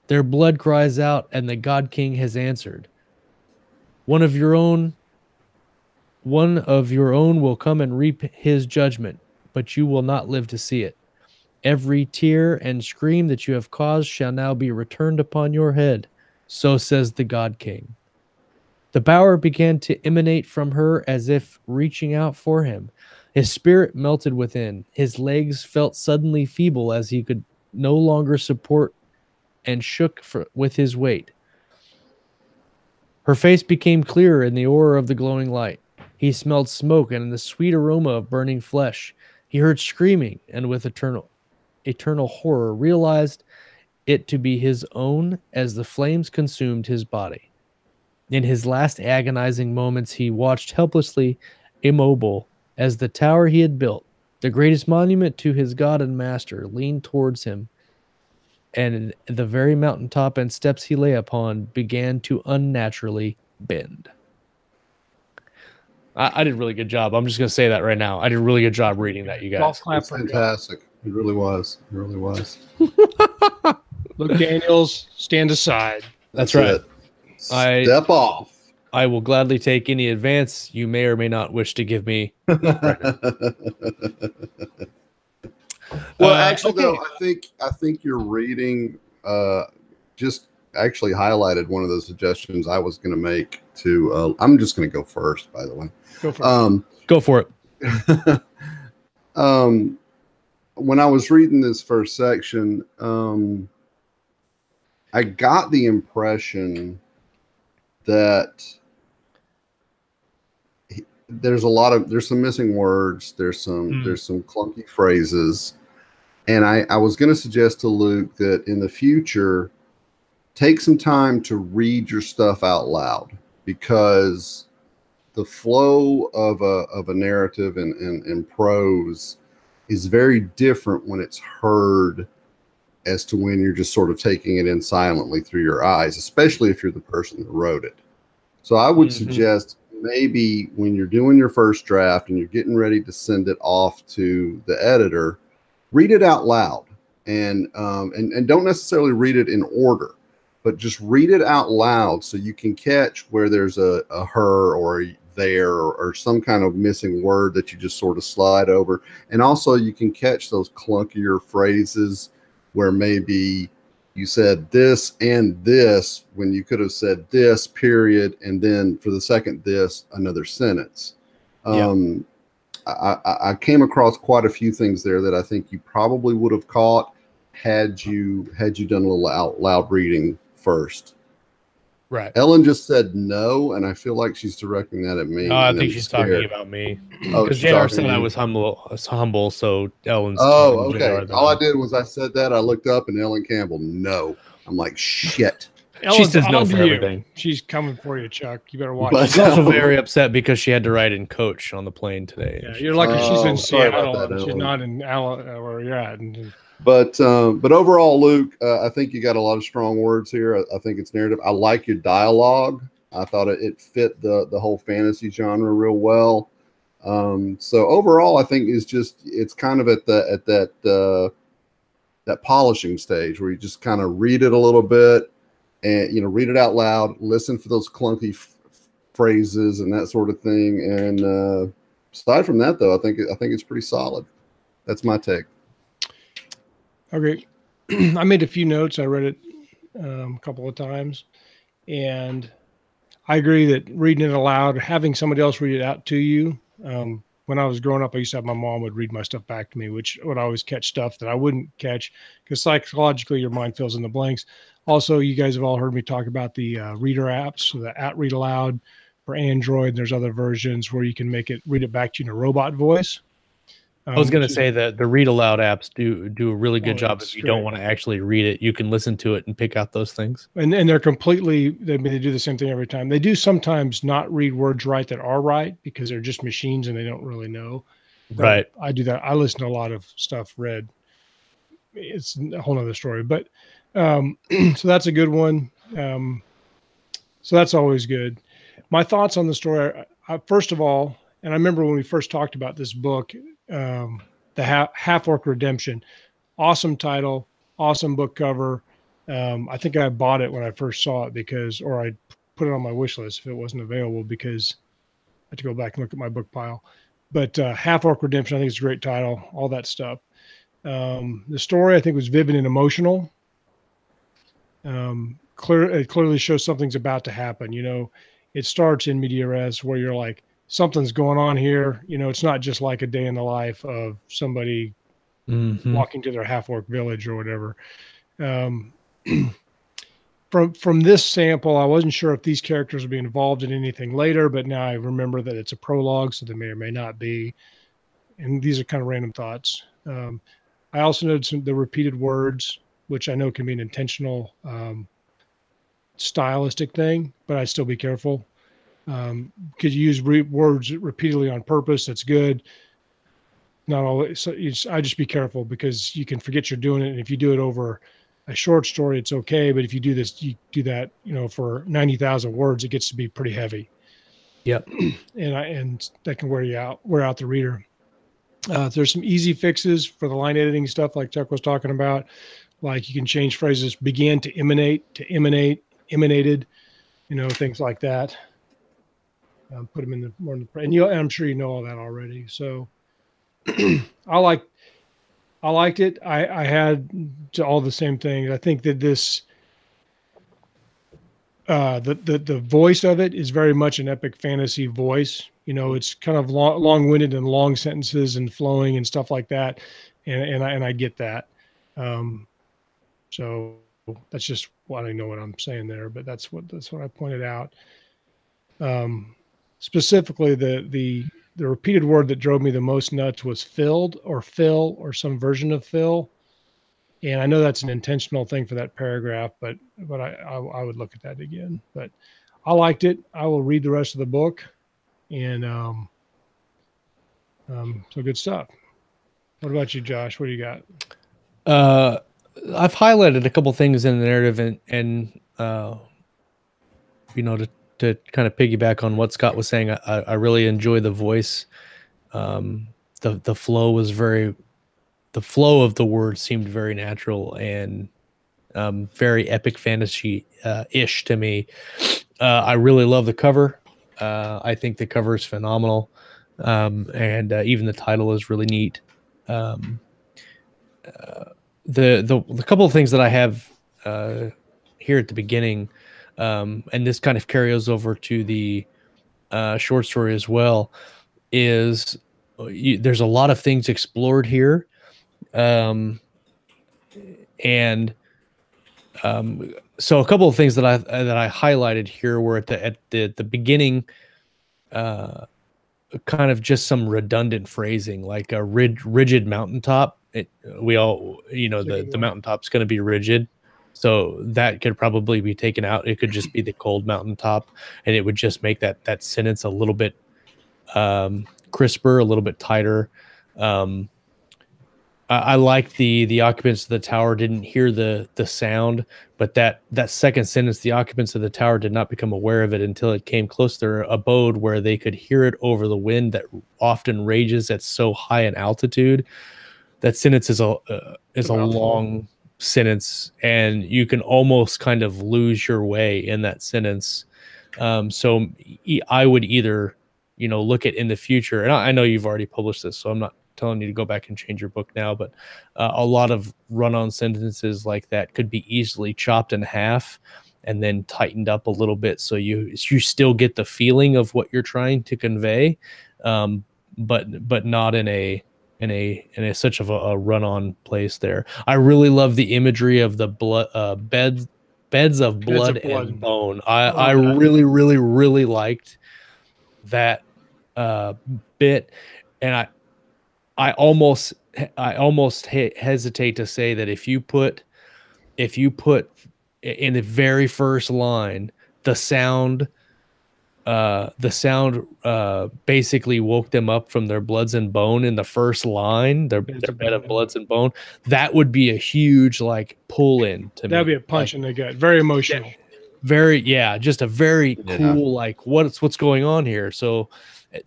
Their blood cries out, and the God King has answered. One of your own will come and reap his judgment, but you will not live to see it. Every tear and scream that you have caused shall now be returned upon your head, so says the God King. The power began to emanate from her as if reaching out for him. His spirit melted within. His legs felt suddenly feeble as he could no longer support and shook with his weight. Her face became clearer in the aura of the glowing light. He smelled smoke and the sweet aroma of burning flesh. He heard screaming and with eternal horror realized it to be his own as the flames consumed his body. In his last agonizing moments, he watched helplessly, immobile, as the tower he had built, the greatest monument to his God and master, leaned towards him, and the very mountaintop and steps he lay upon began to unnaturally bend. I did a really good job. I'm just going to say that right now. I did a really good job reading that, you guys. It's fantastic. It really was. It really was. Luke Daniels, stand aside. That's right. It. Step off. I will gladly take any advance you may or may not wish to give me. Well, actually, okay. though, I think your reading just actually highlighted one of the suggestions I was going to make. I'm just going to go first, by the way. Go for it. Go for it. When I was reading this first section, I got the impression that there's some missing words. There's some clunky phrases. And I was going to suggest to Luke that in the future, take some time to read your stuff out loud, because the flow of a narrative and prose is very different when it's heard as to when you're just sort of taking it in silently through your eyes, especially if you're the person that wrote it. So I would suggest maybe when you're doing your first draft and you're getting ready to send it off to the editor, read it out loud, and don't necessarily read it in order, but just read it out loud so you can catch where there's a her or a there or some kind of missing word that you just sort of slide over. And also you can catch those clunkier phrases where maybe you said this and this when you could have said this, period, and then for the second this, another sentence. I came across quite a few things there that I think you probably would have caught had you done a little out loud reading first. Right. Ellen just said no, and I feel like she's directing that at me. No, I and think I'm she's scared. talking about me. Oh, Because she's JR talking said to I you? was humble, so Ellen's Oh, talking to okay. JR. All I did was I said that. I looked up, and Ellen Campbell, no. I'm like, shit. Ellen's says no on for to you. everything. She's coming for you, Chuck. You better watch. But She's also very upset because she had to ride in coach on the plane today. Yeah, you're lucky she's in sorry about Seattle that, and she's Ellen. not in where you're at. But overall, Luke, I think you got a lot of strong words here. I think it's narrative. I like your dialogue. I thought it fit the whole fantasy genre real well. So overall, I think it's kind of at that polishing stage where you just kind of read it a little bit and read it out loud, listen for those clunky phrases and that sort of thing. And aside from that, though, I think it's pretty solid. That's my take. Okay. I made a few notes. I read it a couple of times, and I agree that reading it aloud, having somebody else read it out to you. When I was growing up, I used to have my mom would read my stuff back to me, which would always catch stuff that I wouldn't catch because psychologically your mind fills in the blanks. Also, you guys have all heard me talk about the reader apps, so the Read Aloud for Android. There's other versions where you can read it back to you in a robot voice. I was going to say that the read aloud apps do a really good job. If you don't want to actually read it, you can listen to it and pick out those things. And they're completely, they do the same thing every time. They do sometimes not read words right that are right because they're just machines and they don't really know. Right. I do that. I listen to a lot of stuff read. It's a whole nother story, but so that's a good one. So that's always good. My thoughts on the story, first of all, and I remember when we first talked about this book, the Half-Orc Redemption, awesome title, awesome book cover. I think I bought it when I first saw it or I put it on my wish list if it wasn't available because I had to go back and look at my book pile. But Half-Orc Redemption, I think it's a great title, all that stuff. The story I think was vivid and emotional. It clearly shows something's about to happen. It starts in media res where you're like, something's going on here. It's not just like a day in the life of somebody walking to their half-orc village or whatever. From this sample, I wasn't sure if these characters would be involved in anything later, but now I remember that it's a prologue, so they may or may not be. And these are kind of random thoughts. I also noted the repeated words, which I know can be an intentional stylistic thing, but I'd still be careful. Because you use words repeatedly on purpose, that's good. Not always. So I just be careful because you can forget you're doing it. And if you do it over a short story, it's okay. But if you do that, for 90,000 words, it gets to be pretty heavy. Yep. And that can wear out the reader. There's some easy fixes for the line editing stuff like Chuck was talking about. Like you can change phrases, began to emanate, emanated, things like that. Put them in the more, and I'm sure you know all that already. So I liked it. I had all the same things. I think that this, the voice of it is very much an epic fantasy voice. It's kind of long-winded and long sentences and flowing and stuff like that. And I get that. So that's just I don't know what I'm saying there, but that's what I pointed out. Specifically, the repeated word that drove me the most nuts was filled or fill or some version of fill. And I know that's an intentional thing for that paragraph, but I would look at that again. But I liked it. I will read the rest of the book, and so good stuff. What about you, Josh? What do you got? I've highlighted a couple things in the narrative, and to kind of piggyback on what Scott was saying, I really enjoy the voice. The flow was the flow of the words seemed very natural and very epic fantasy ish to me. I really love the cover. I think the cover is phenomenal. And even the title is really neat. The couple of things that I have here at the beginning, and this kind of carries over to the short story as well, is there's a lot of things explored here, and So a couple of things that I highlighted here were at the beginning, kind of just some redundant phrasing, like a rigid mountaintop. We all, the mountaintop's going to be rigid, so that could probably be taken out. It could just be the cold mountaintop, and it would just make that sentence a little bit crisper, a little bit tighter. I like the occupants of the tower didn't hear the sound, but that second sentence, the occupants of the tower did not become aware of it until it came close to their abode, where they could hear it over the wind that often rages at so high an altitude. That sentence is a long sentence, and you can almost kind of lose your way in that sentence. So I would either, look at in the future, and I know you've already published this, so I'm not telling you to go back and change your book now, but a lot of run-on sentences like that could be easily chopped in half and then tightened up a little bit, so you still get the feeling of what you're trying to convey, but not in a such of a run-on place there. I really love the imagery of the blood beds of blood and bone. I really liked that bit, and I almost hesitate to say that if you put in the very first line the sound basically woke them up from their bloods and bone in the first line, their bed of bloods and bone, that would be a huge pull in to me. That'd be a punch in the gut. Very emotional. Just a very cool what's going on here. So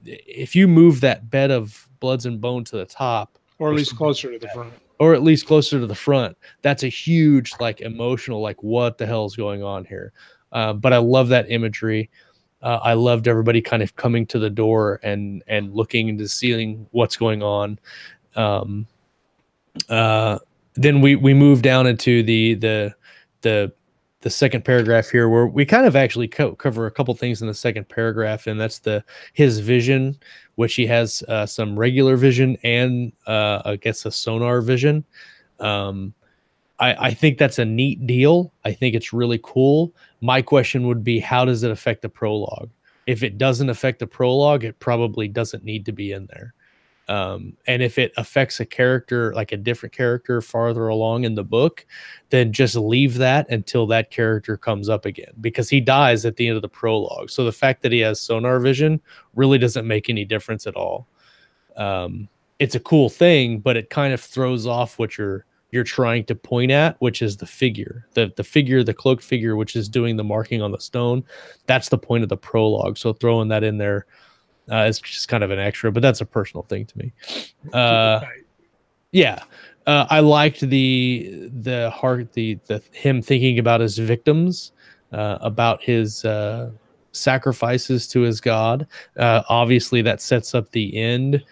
if you move that bed of bloods and bone to the top, or at least closer to the front, that's a huge emotional what the hell's going on here. But I love that imagery. I loved everybody kind of coming to the door and looking into the ceiling, what's going on. Then we move down into the second paragraph here, where we kind of actually cover a couple things in the second paragraph, and that's his vision, which he has some regular vision and I guess a sonar vision. I think that's a neat deal. I think it's really cool. My question would be, how does it affect the prologue? If it doesn't affect the prologue, it probably doesn't need to be in there. And if it affects a character, like a different character farther along in the book, then just leave that until that character comes up again, because he dies at the end of the prologue. So the fact that he has sonar vision really doesn't make any difference at all. It's a cool thing, but it kind of throws off what you're trying to point at, which is the figure, the cloaked figure, which is doing the marking on the stone. That's the point of the prologue. So throwing that in there, it's just kind of an extra, but that's a personal thing to me. I liked the him thinking about his victims, about his sacrifices to his god. Obviously, that sets up the end,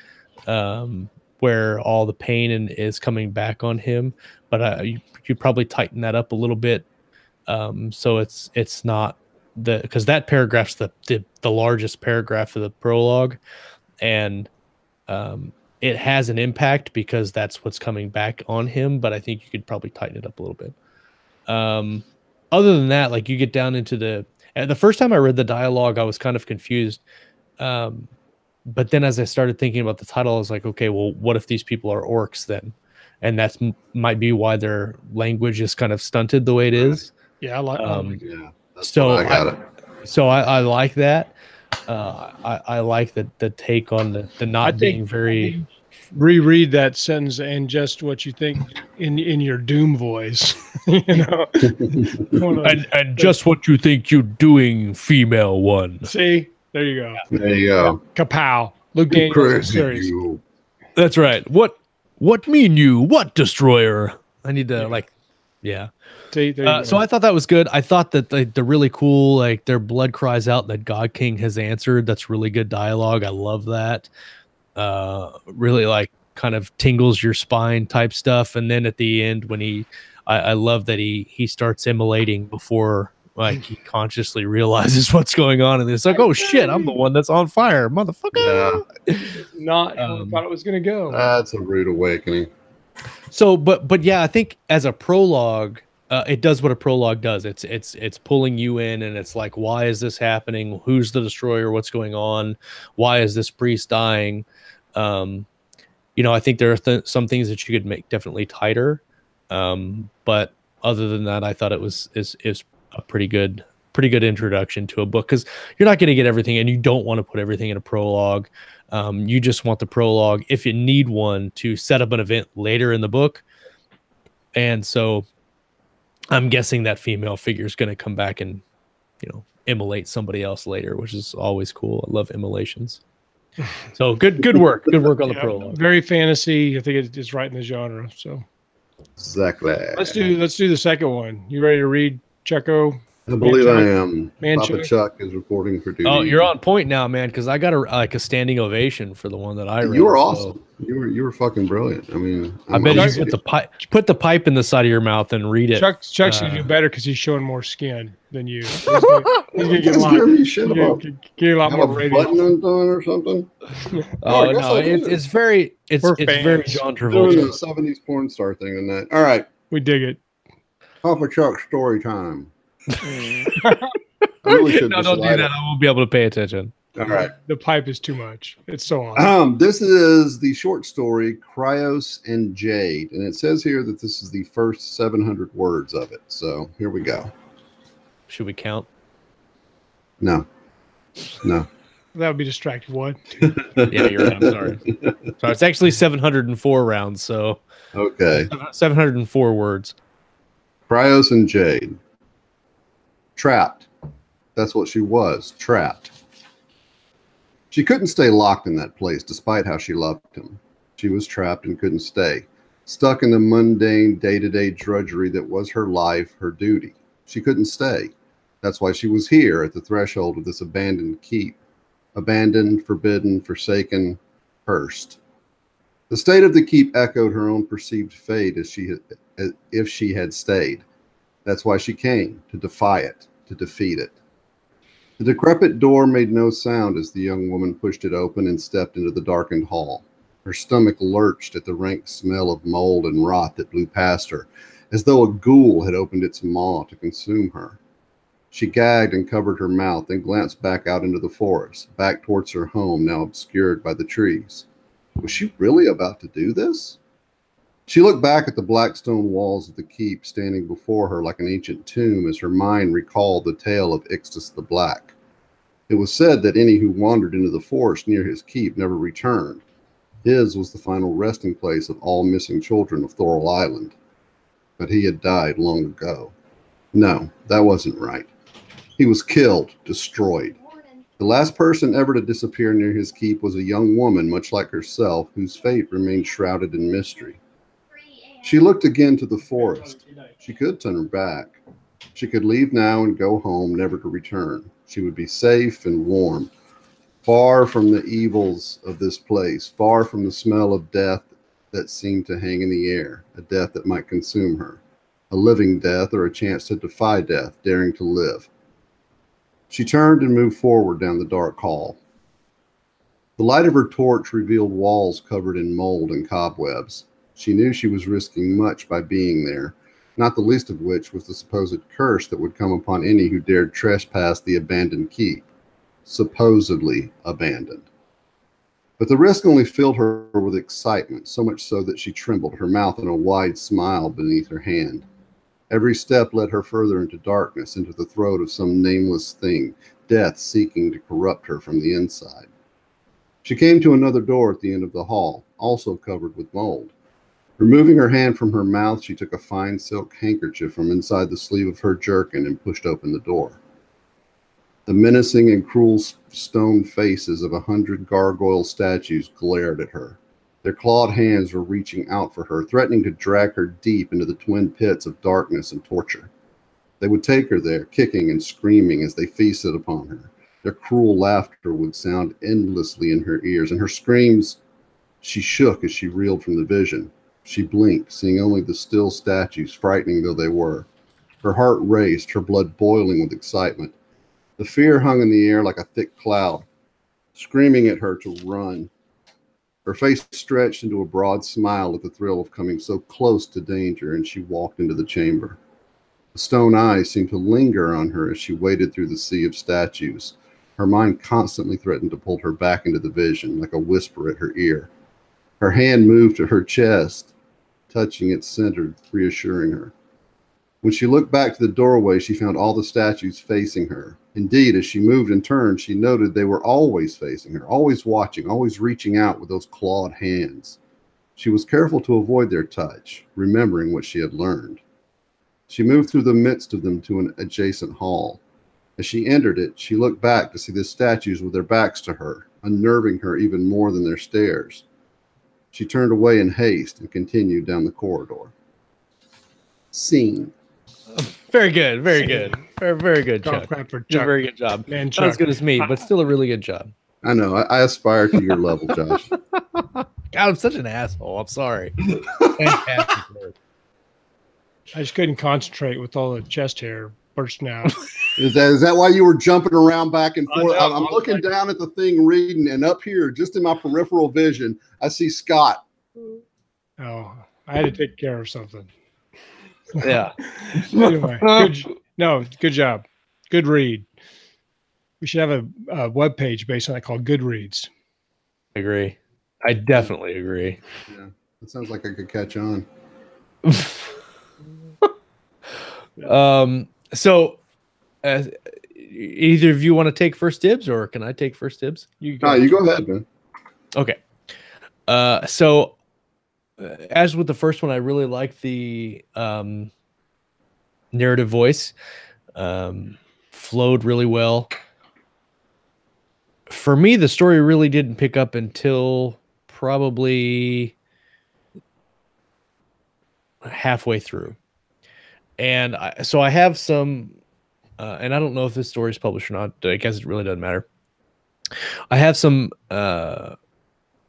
where all the pain is coming back on him. But you probably tighten that up a little bit, so it's not because that paragraph's the largest paragraph of the prologue, and it has an impact because that's what's coming back on him. But I think you could probably tighten it up a little bit. Other than that, you get down into the first time I read the dialogue, I was kind of confused. But then as I started thinking about the title, I was like, okay, well, what if these people are orcs then? And that's might be why their language is kind of stunted the way it is. Yeah, I like so I got it. So I like that. I like the take on the not being very. Reread that sentence and just what you think in your Doom voice, and just what you think you're doing, female one. See, there you go. There you go. Kapow. Luke Daniels series. That's right. What mean you? What destroyer? I need to yeah. So I thought that was good. I thought that the really cool, their blood cries out that God King has answered. That's really good dialogue. I love that. Really kind of tingles your spine type stuff. And then at the end, when I love that he starts immolating before he consciously realizes what's going on, and it's like, oh shit, I'm the one that's on fire, motherfucker. Yeah. Not how I thought it was gonna go. That's a rude awakening. So, but yeah, I think as a prologue, It does what a prologue does. It's pulling you in, and it's like, why is this happening? Who's the destroyer? What's going on? Why is this priest dying? I think there are some things that you could make definitely tighter. But other than that, I thought it is a pretty good introduction to a book, because you're not going to get everything, and you don't want to put everything in a prologue. You just want the prologue, if you need one, to set up an event later in the book. And so I'm guessing that female figure is going to come back and, immolate somebody else later, which is always cool. I love immolations. So good work on the prologue. Very fantasy. I think it is right in the genre. So exactly. Let's do the second one. You ready to read, Chucko? I believe I am. Papa Chuck is reporting for duty. Oh, you're on point now, man, because I got a standing ovation for the one that I read. You were awesome. You were fucking brilliant. I mean, I bet you put the pipe in the side of your mouth and read it. Chuck's gonna do better because he's showing more skin than you. He's gonna get a lot more rating. Button undone or something. Oh no, it's very John Travolta. Doing the 70s porn star thing tonight. All right, we dig it. Papa Chuck story time. I really should don't do that. I won't be able to pay attention. All right. The pipe is too much. It's so awesome. This is the short story Cryos and Jade, and it says here that this is the first 700 words of it. So here we go. Should we count? No. That would be distracting. What? Yeah, you're right. I'm sorry. So it's actually 704 rounds. So okay, 704 words. Cryos and Jade. Trapped. That's what she was, trapped. She couldn't stay locked in that place despite how she loved him. She was trapped and couldn't stay, stuck in the mundane day-to-day drudgery that was her life, her duty. She couldn't stay. That's why she was here at the threshold of this abandoned keep. Abandoned, forbidden, forsaken, cursed. The state of the keep echoed her own perceived fate as if she had stayed. That's why she came, to defy it, to defeat it. The decrepit door made no sound as the young woman pushed it open and stepped into the darkened hall. Her stomach lurched at the rank smell of mold and rot that blew past her, as though a ghoul had opened its maw to consume her. She gagged and covered her mouth, then glanced back out into the forest, back towards her home, now obscured by the trees. Was she really about to do this? She looked back at the black stone walls of the keep standing before her like an ancient tomb as her mind recalled the tale of Ixtus the Black. It was said that any who wandered into the forest near his keep never returned. His was the final resting place of all missing children of Thorol Island. But he had died long ago. No, that wasn't right. He was killed, destroyed. The last person ever to disappear near his keep was a young woman, much like herself, whose fate remained shrouded in mystery. She looked again to the forest. She could turn back. She could leave now and go home, never to return. She would be safe and warm, far from the evils of this place, far from the smell of death that seemed to hang in the air, a death that might consume her, a living death or a chance to defy death, daring to live. She turned and moved forward down the dark hall. The light of her torch revealed walls covered in mold and cobwebs. She knew she was risking much by being there, not the least of which was the supposed curse that would come upon any who dared trespass the abandoned keep. Supposedly abandoned. But the risk only filled her with excitement, so much so that she trembled, her mouth in a wide smile beneath her hand. Every step led her further into darkness, into the throat of some nameless thing, death seeking to corrupt her from the inside. She came to another door at the end of the hall, also covered with mold. Removing her hand from her mouth, she took a fine silk handkerchief from inside the sleeve of her jerkin and pushed open the door. The menacing and cruel stone faces of 100 gargoyle statues glared at her. Their clawed hands were reaching out for her, threatening to drag her deep into the twin pits of darkness and torture. They would take her there, kicking and screaming as they feasted upon her. Their cruel laughter would sound endlessly in her ears, and her screams, she shook as she reeled from the vision. She blinked, seeing only the still statues, frightening though they were. Her heart raced, her blood boiling with excitement. The fear hung in the air like a thick cloud, screaming at her to run. Her face stretched into a broad smile at the thrill of coming so close to danger, and she walked into the chamber. The stone eyes seemed to linger on her as she waded through the sea of statues. Her mind constantly threatened to pull her back into the vision, like a whisper at her ear. Her hand moved to her chest, touching its center, reassuring her. When she looked back to the doorway, she found all the statues facing her. Indeed, as she moved and turned, she noted they were always facing her, always watching, always reaching out with those clawed hands. She was careful to avoid their touch, remembering what she had learned. She moved through the midst of them to an adjacent hall. As she entered it, she looked back to see the statues with their backs to her, unnerving her even more than their stares. She turned away in haste and continued down the corridor. Scene. Very good, very good. Very good, Chuck. Clap for You did a Chuck. very good job. Man, Not as Chuck. good as me, but still a really good job. I know. I aspire to your level, Josh. God, I'm such an asshole. I'm sorry. Fantastic work. I just couldn't concentrate with all the chest hair bursting out. Is that why you were jumping around back and forth? know. I'm looking down at the thing reading, and up here, just in my peripheral vision, I see Scott. Oh, I had to take care of something. Yeah. Anyway, good job. Good read. We should have a web page based on that called Goodreads. I agree. I definitely agree. Yeah, that sounds like I could catch on. So either of you want to take first dibs, or can I take first dibs? You go ahead, man. Okay. So as with the first one, I really like the narrative voice. Flowed really well. For me, the story really didn't pick up until probably halfway through. And so I have some, and I don't know if this story is published or not. I guess it really doesn't matter. I have some, a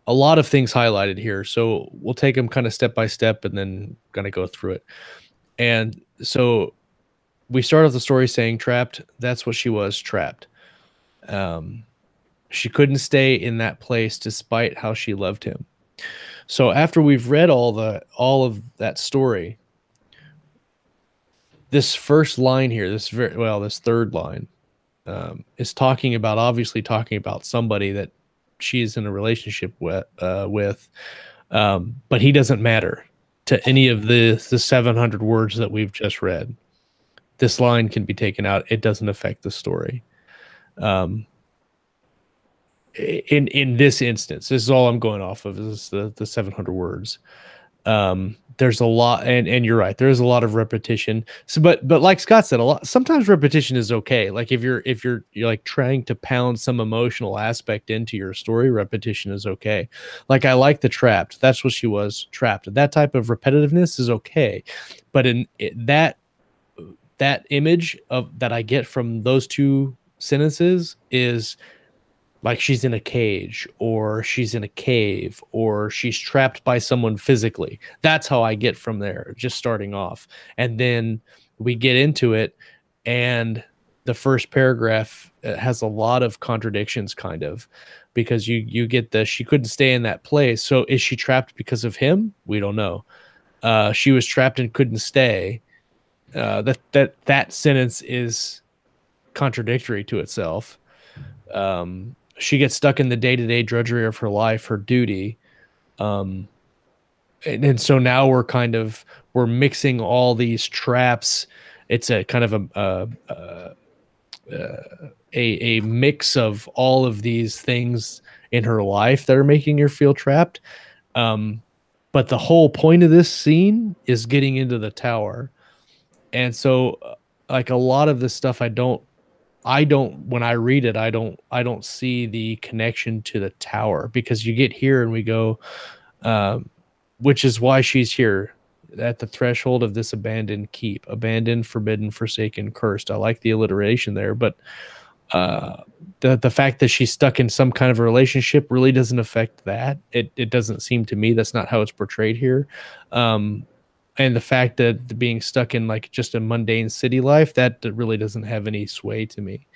lot of things highlighted here. So we'll take them kind of step by step and then kind of go through it. And so we start off the story saying trapped. That's what she was, trapped. She couldn't stay in that place despite how she loved him. So after we've read all of that story, this first line here, this third line, is obviously talking about somebody that she's in a relationship with, but he doesn't matter to any of the 700 words that we've just read. This line can be taken out. It doesn't affect the story. In this instance, this is all I'm going off of, is the 700 words. There's a lot, and you're right, there's a lot of repetition. So but like Scott said, sometimes repetition is okay. Like if you're like trying to pound some emotional aspect into your story, repetition is okay. Like I like the trapped. That's what she was, trapped. That type of repetitiveness is okay. But that image of that I get from those two sentences is like she's in a cage, or she's in a cave, or she's trapped by someone physically. That's how I get from there, just starting off. And then we get into it, and the first paragraph has a lot of contradictions, kind of, because you get she couldn't stay in that place. So is she trapped because of him? We don't know. She was trapped and couldn't stay. That sentence is contradictory to itself. She gets stuck in the day-to-day drudgery of her life, her duty. And so now we're mixing all these traps. It's a kind of a mix of all of these things in her life that are making her feel trapped. But the whole point of this scene is getting into the tower. And so like a lot of this stuff, when I read it, I don't see the connection to the tower, because you get here and we go, which is why she's here at the threshold of this abandoned keep, abandoned, forbidden, forsaken, cursed. I like the alliteration there, but the fact that she's stuck in some kind of a relationship really doesn't affect that. It doesn't seem to me. That's not how it's portrayed here. And the fact that being stuck in like just a mundane city life, that really doesn't have any sway to me.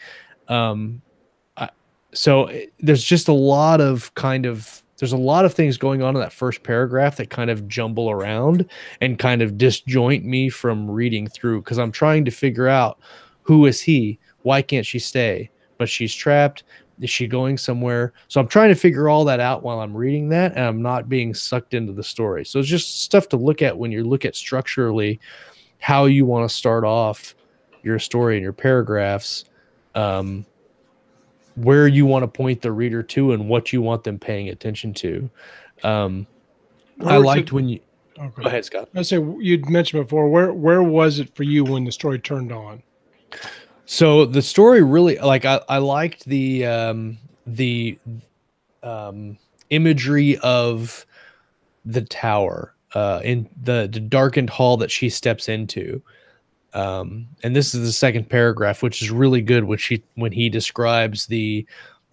So there's just a lot of kind of there's a lot of things going on in that first paragraph that kind of jumble around and kind of disjoint me from reading through, because I'm trying to figure out, who is he? Why can't she stay? But she's trapped. Is she going somewhere? So I'm trying to figure all that out while I'm reading that, and I'm not being sucked into the story. So it's just stuff to look at when you look at structurally how you want to start off your story and your paragraphs, where you want to point the reader to and what you want them paying attention to. I liked when you... Okay. Go ahead, Scott. I say, you'd mentioned before, where was it for you when the story turned on? So the story really, like, I liked the imagery of the tower, in the darkened hall that she steps into. And this is the second paragraph, which is really good, when he describes the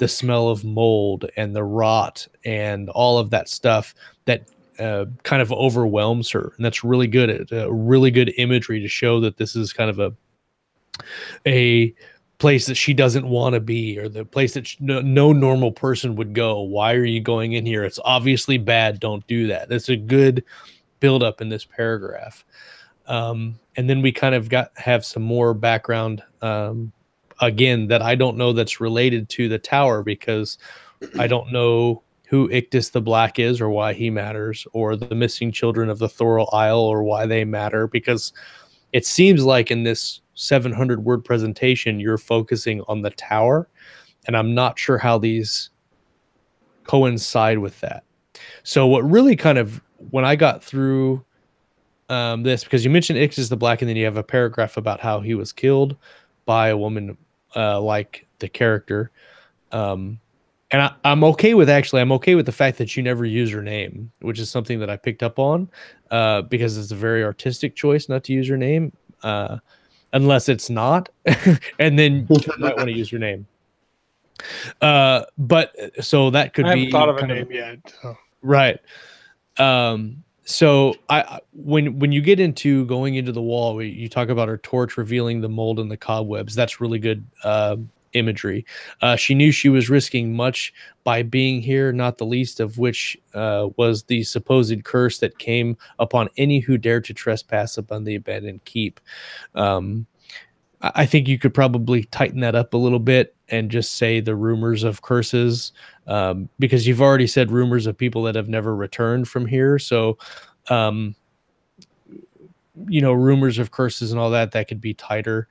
smell of mold and the rot and all of that stuff that kind of overwhelms her. And that's really good. Really good imagery to show that this is kind of a place that she doesn't want to be, or the place that no normal person would go. Why are you going in here? It's obviously bad. Don't do that. That's a good buildup in this paragraph. And then we kind of have some more background, again, that I don't know that's related to the tower, because I don't know who Ictus the Black is, or why he matters, or the missing children of the Thoral Isle, or why they matter, because it seems like in this 700 word presentation, you're focusing on the tower, and I'm not sure how these coincide with that. So what really kind of, when I got through this, because you mentioned Ictus the Black, and then you have a paragraph about how he was killed by a woman, like the character. And I'm okay with the fact that you never use her name, which is something that I picked up on, because it's a very artistic choice not to use her name, unless it's not, and then you might want to use her name. But so that could be... I haven't thought of a name yet. So. Right. So when you get into going into the wall, you talk about her torch revealing the mold and the cobwebs. That's really good imagery. She knew she was risking much by being here, not the least of which was the supposed curse that came upon any who dared to trespass upon the abandoned keep. I think you could probably tighten that up a little bit and just say the rumors of curses, because you've already said rumors of people that have never returned from here. So, rumors of curses and all that could be tighter.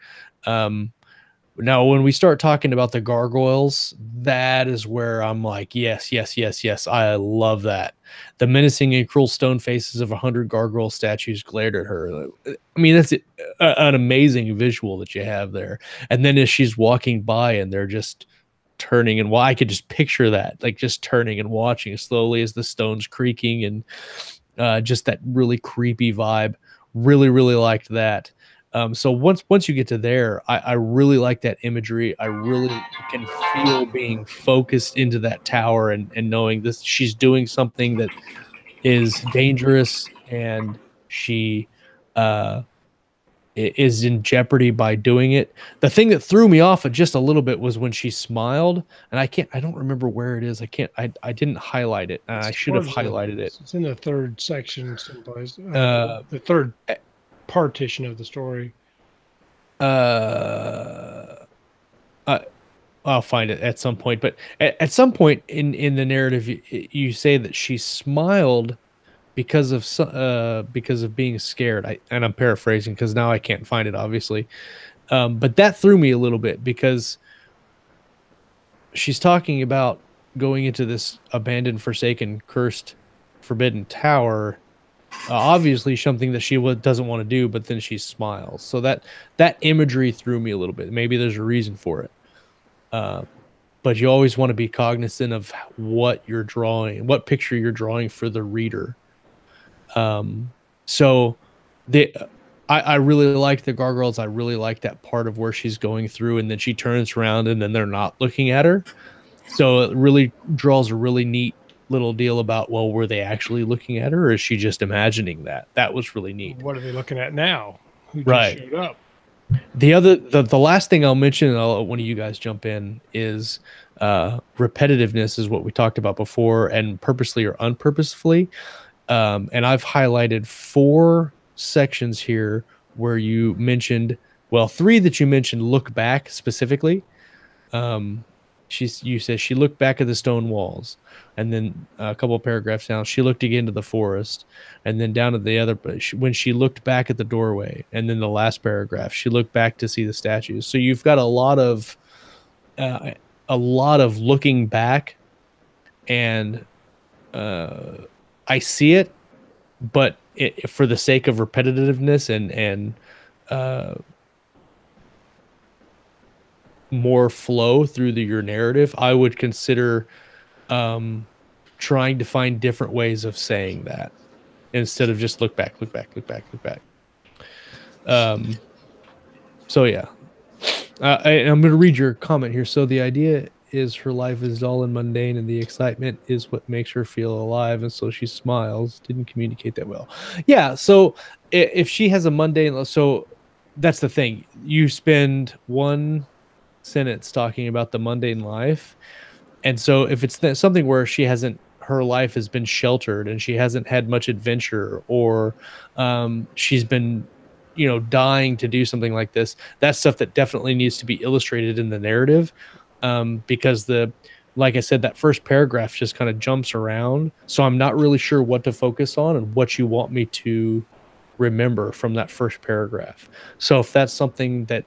Now, when we start talking about the gargoyles, that is where I'm like, yes, I love that. The menacing and cruel stone faces of 100 gargoyle statues glared at her. I mean, that's an amazing visual that you have there. And then as she's walking by and they're just turning, and I could just picture that, like just turning and watching slowly as the stone's creaking, and just that really creepy vibe. Really, really liked that. So once you get to there, I really like that imagery. I really can feel being focused into that tower, and knowing this, she's doing something that is dangerous, and she is in jeopardy by doing it. The thing that threw me off just a little bit was when she smiled, and I don't remember where it is. I didn't highlight it. I should have highlighted it. It's in the third section someplace. The third partition of the story. I'll find it at some point, but at some point in the narrative, you say that she smiled because of being scared. And I'm paraphrasing because now I can't find it, obviously. But that threw me a little bit, because she's talking about going into this abandoned, forsaken, cursed, forbidden tower. Obviously something that she doesn't want to do, but then she smiles. So that imagery threw me a little bit. Maybe there's a reason for it. But you always want to be cognizant of what you're drawing, what picture you're drawing for the reader. So I really like the gargoyles. I really like that part of where she's going through, and then she turns around and then they're not looking at her. So it really draws a really neat little deal about, well, were they actually looking at her, or is she just imagining that? That was really neat. What are they looking at now? Who just showed up? The last thing I'll mention, and I'll let one of you guys jump in, is repetitiveness is what we talked about before, and purposely or unpurposefully. And I've highlighted 4 sections here where you mentioned, well, 3 that you mentioned look back specifically. You said she looked back at the stone walls, and then a couple of paragraphs down, she looked again to the forest, and then down to the other, when she looked back at the doorway, and then the last paragraph, she looked back to see the statues. So you've got a lot of looking back, and I see it, but for the sake of repetitiveness and more flow through your narrative, I would consider trying to find different ways of saying that instead of just look back. So yeah, I'm going to read your comment here. So the idea is her life is dull and mundane, and the excitement is what makes her feel alive, and so she smiles. Didn't communicate that well. Yeah, so if she has a mundane, so that's the thing. You spend one sentence talking about the mundane life, and so if it's something where her life has been sheltered and she hasn't had much adventure, or she's been dying to do something like this, that's stuff that definitely needs to be illustrated in the narrative, because like I said, that first paragraph just kind of jumps around, so I'm not really sure what to focus on and what you want me to remember from that first paragraph. So if that's something that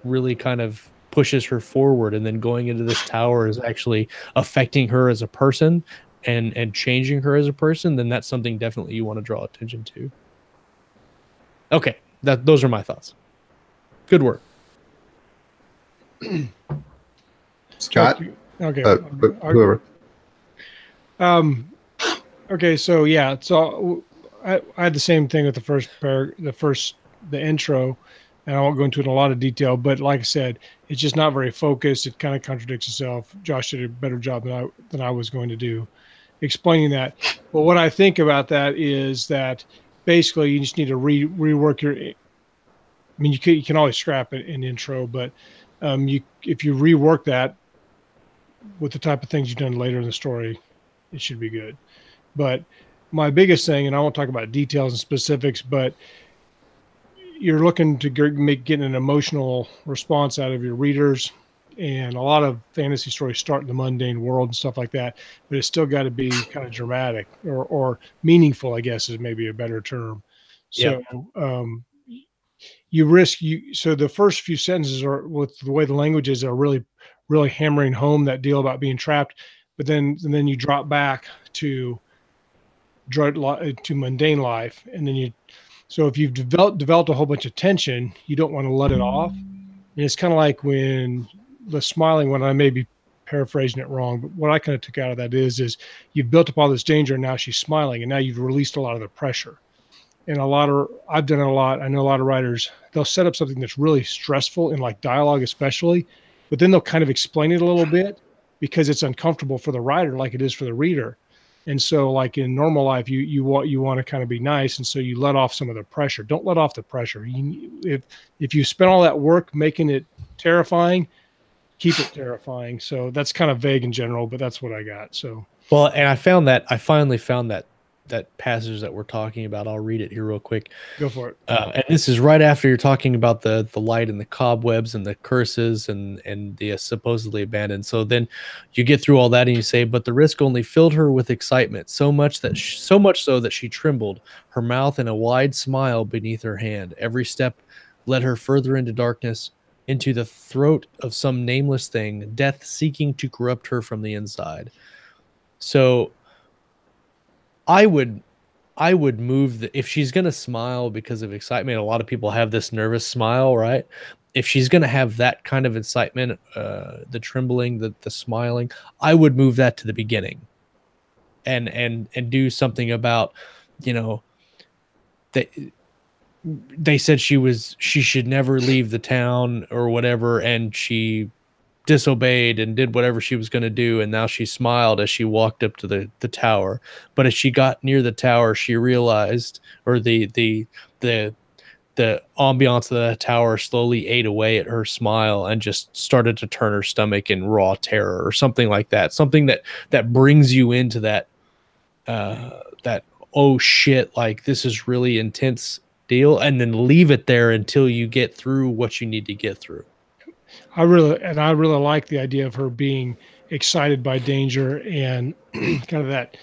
really kind of pushes her forward, and then going into this tower is actually affecting her as a person and changing her as a person, then that's something definitely you want to draw attention to. Okay, those are my thoughts. Good work. Scott? Okay. Whoever. Okay, so yeah, so I had the same thing with the intro, and I won't go into it in a lot of detail, but like I said, it's just not very focused. It kind of contradicts itself. Josh did a better job than I was going to do explaining that. But what I think about that is that basically you just need to rework I mean, you can always scrap it in intro, but if you rework that with the type of things you've done later in the story, it should be good. But my biggest thing, and I won't talk about details and specifics, but you're looking to get an emotional response out of your readers, and a lot of fantasy stories start in the mundane world and stuff like that, but it's still got to be kind of dramatic or meaningful, I guess is maybe a better term. So so the first few sentences are, with the way the language is, are really hammering home that deal about being trapped, but then you drop back to mundane life, and then so if you've developed a whole bunch of tension, you don't want to let it off. And it's kind of like when the smiling one, I may be paraphrasing it wrong, but what I kind of took out of that is you've built up all this danger, and now she's smiling, and now you've released a lot of the pressure. And I've done it a lot. I know a lot of writers, they'll set up something that's really stressful in like dialogue especially, but then they'll kind of explain it a little bit because it's uncomfortable for the writer like it is for the reader. And so like in normal life, you want to kind of be nice. And so you let off some of the pressure. Don't let off the pressure. If you spend all that work making it terrifying, keep it terrifying. So that's kind of vague in general, but that's what I got. So, well, and I finally found that passage that we're talking about. I'll read it here real quick. Go for it. And this is right after you're talking about the light and the cobwebs and the curses and the supposedly abandoned. So then you get through all that and you say, but the risk only filled her with excitement, so much so that she trembled, her mouth in a wide smile beneath her hand. Every step led her further into darkness, into the throat of some nameless thing, death seeking to corrupt her from the inside. So I would move if she's going to smile because of excitement. A lot of people have this nervous smile, right? If she's going to have that kind of excitement, the trembling, the smiling, I would move that to the beginning and do something about, they said she should never leave the town or whatever, and she disobeyed and did whatever she was going to do, and now she smiled as she walked up to the tower. But as she got near the tower, she realized, or the the ambiance of the tower slowly ate away at her smile and just started to turn her stomach in raw terror or something like that. Something that brings you into that oh shit, like this is really intense deal, and then leave it there until you get through what you need to get through. I really like the idea of her being excited by danger and kind of that,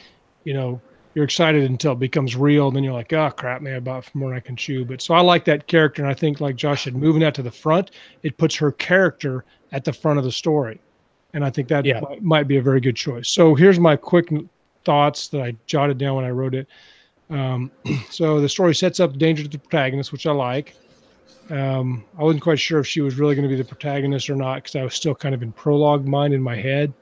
you're excited until it becomes real. Then you're like, oh crap, man, about more than I can chew. But so I like that character. And I think, like Josh said, moving that to the front, it puts her character at the front of the story. And I think that might be a very good choice. So here's my quick thoughts that I jotted down when I wrote it. So the story sets up danger to the protagonist, which I like. I wasn't quite sure if she was really going to be the protagonist or not, because I was still kind of in prologue mind in my head.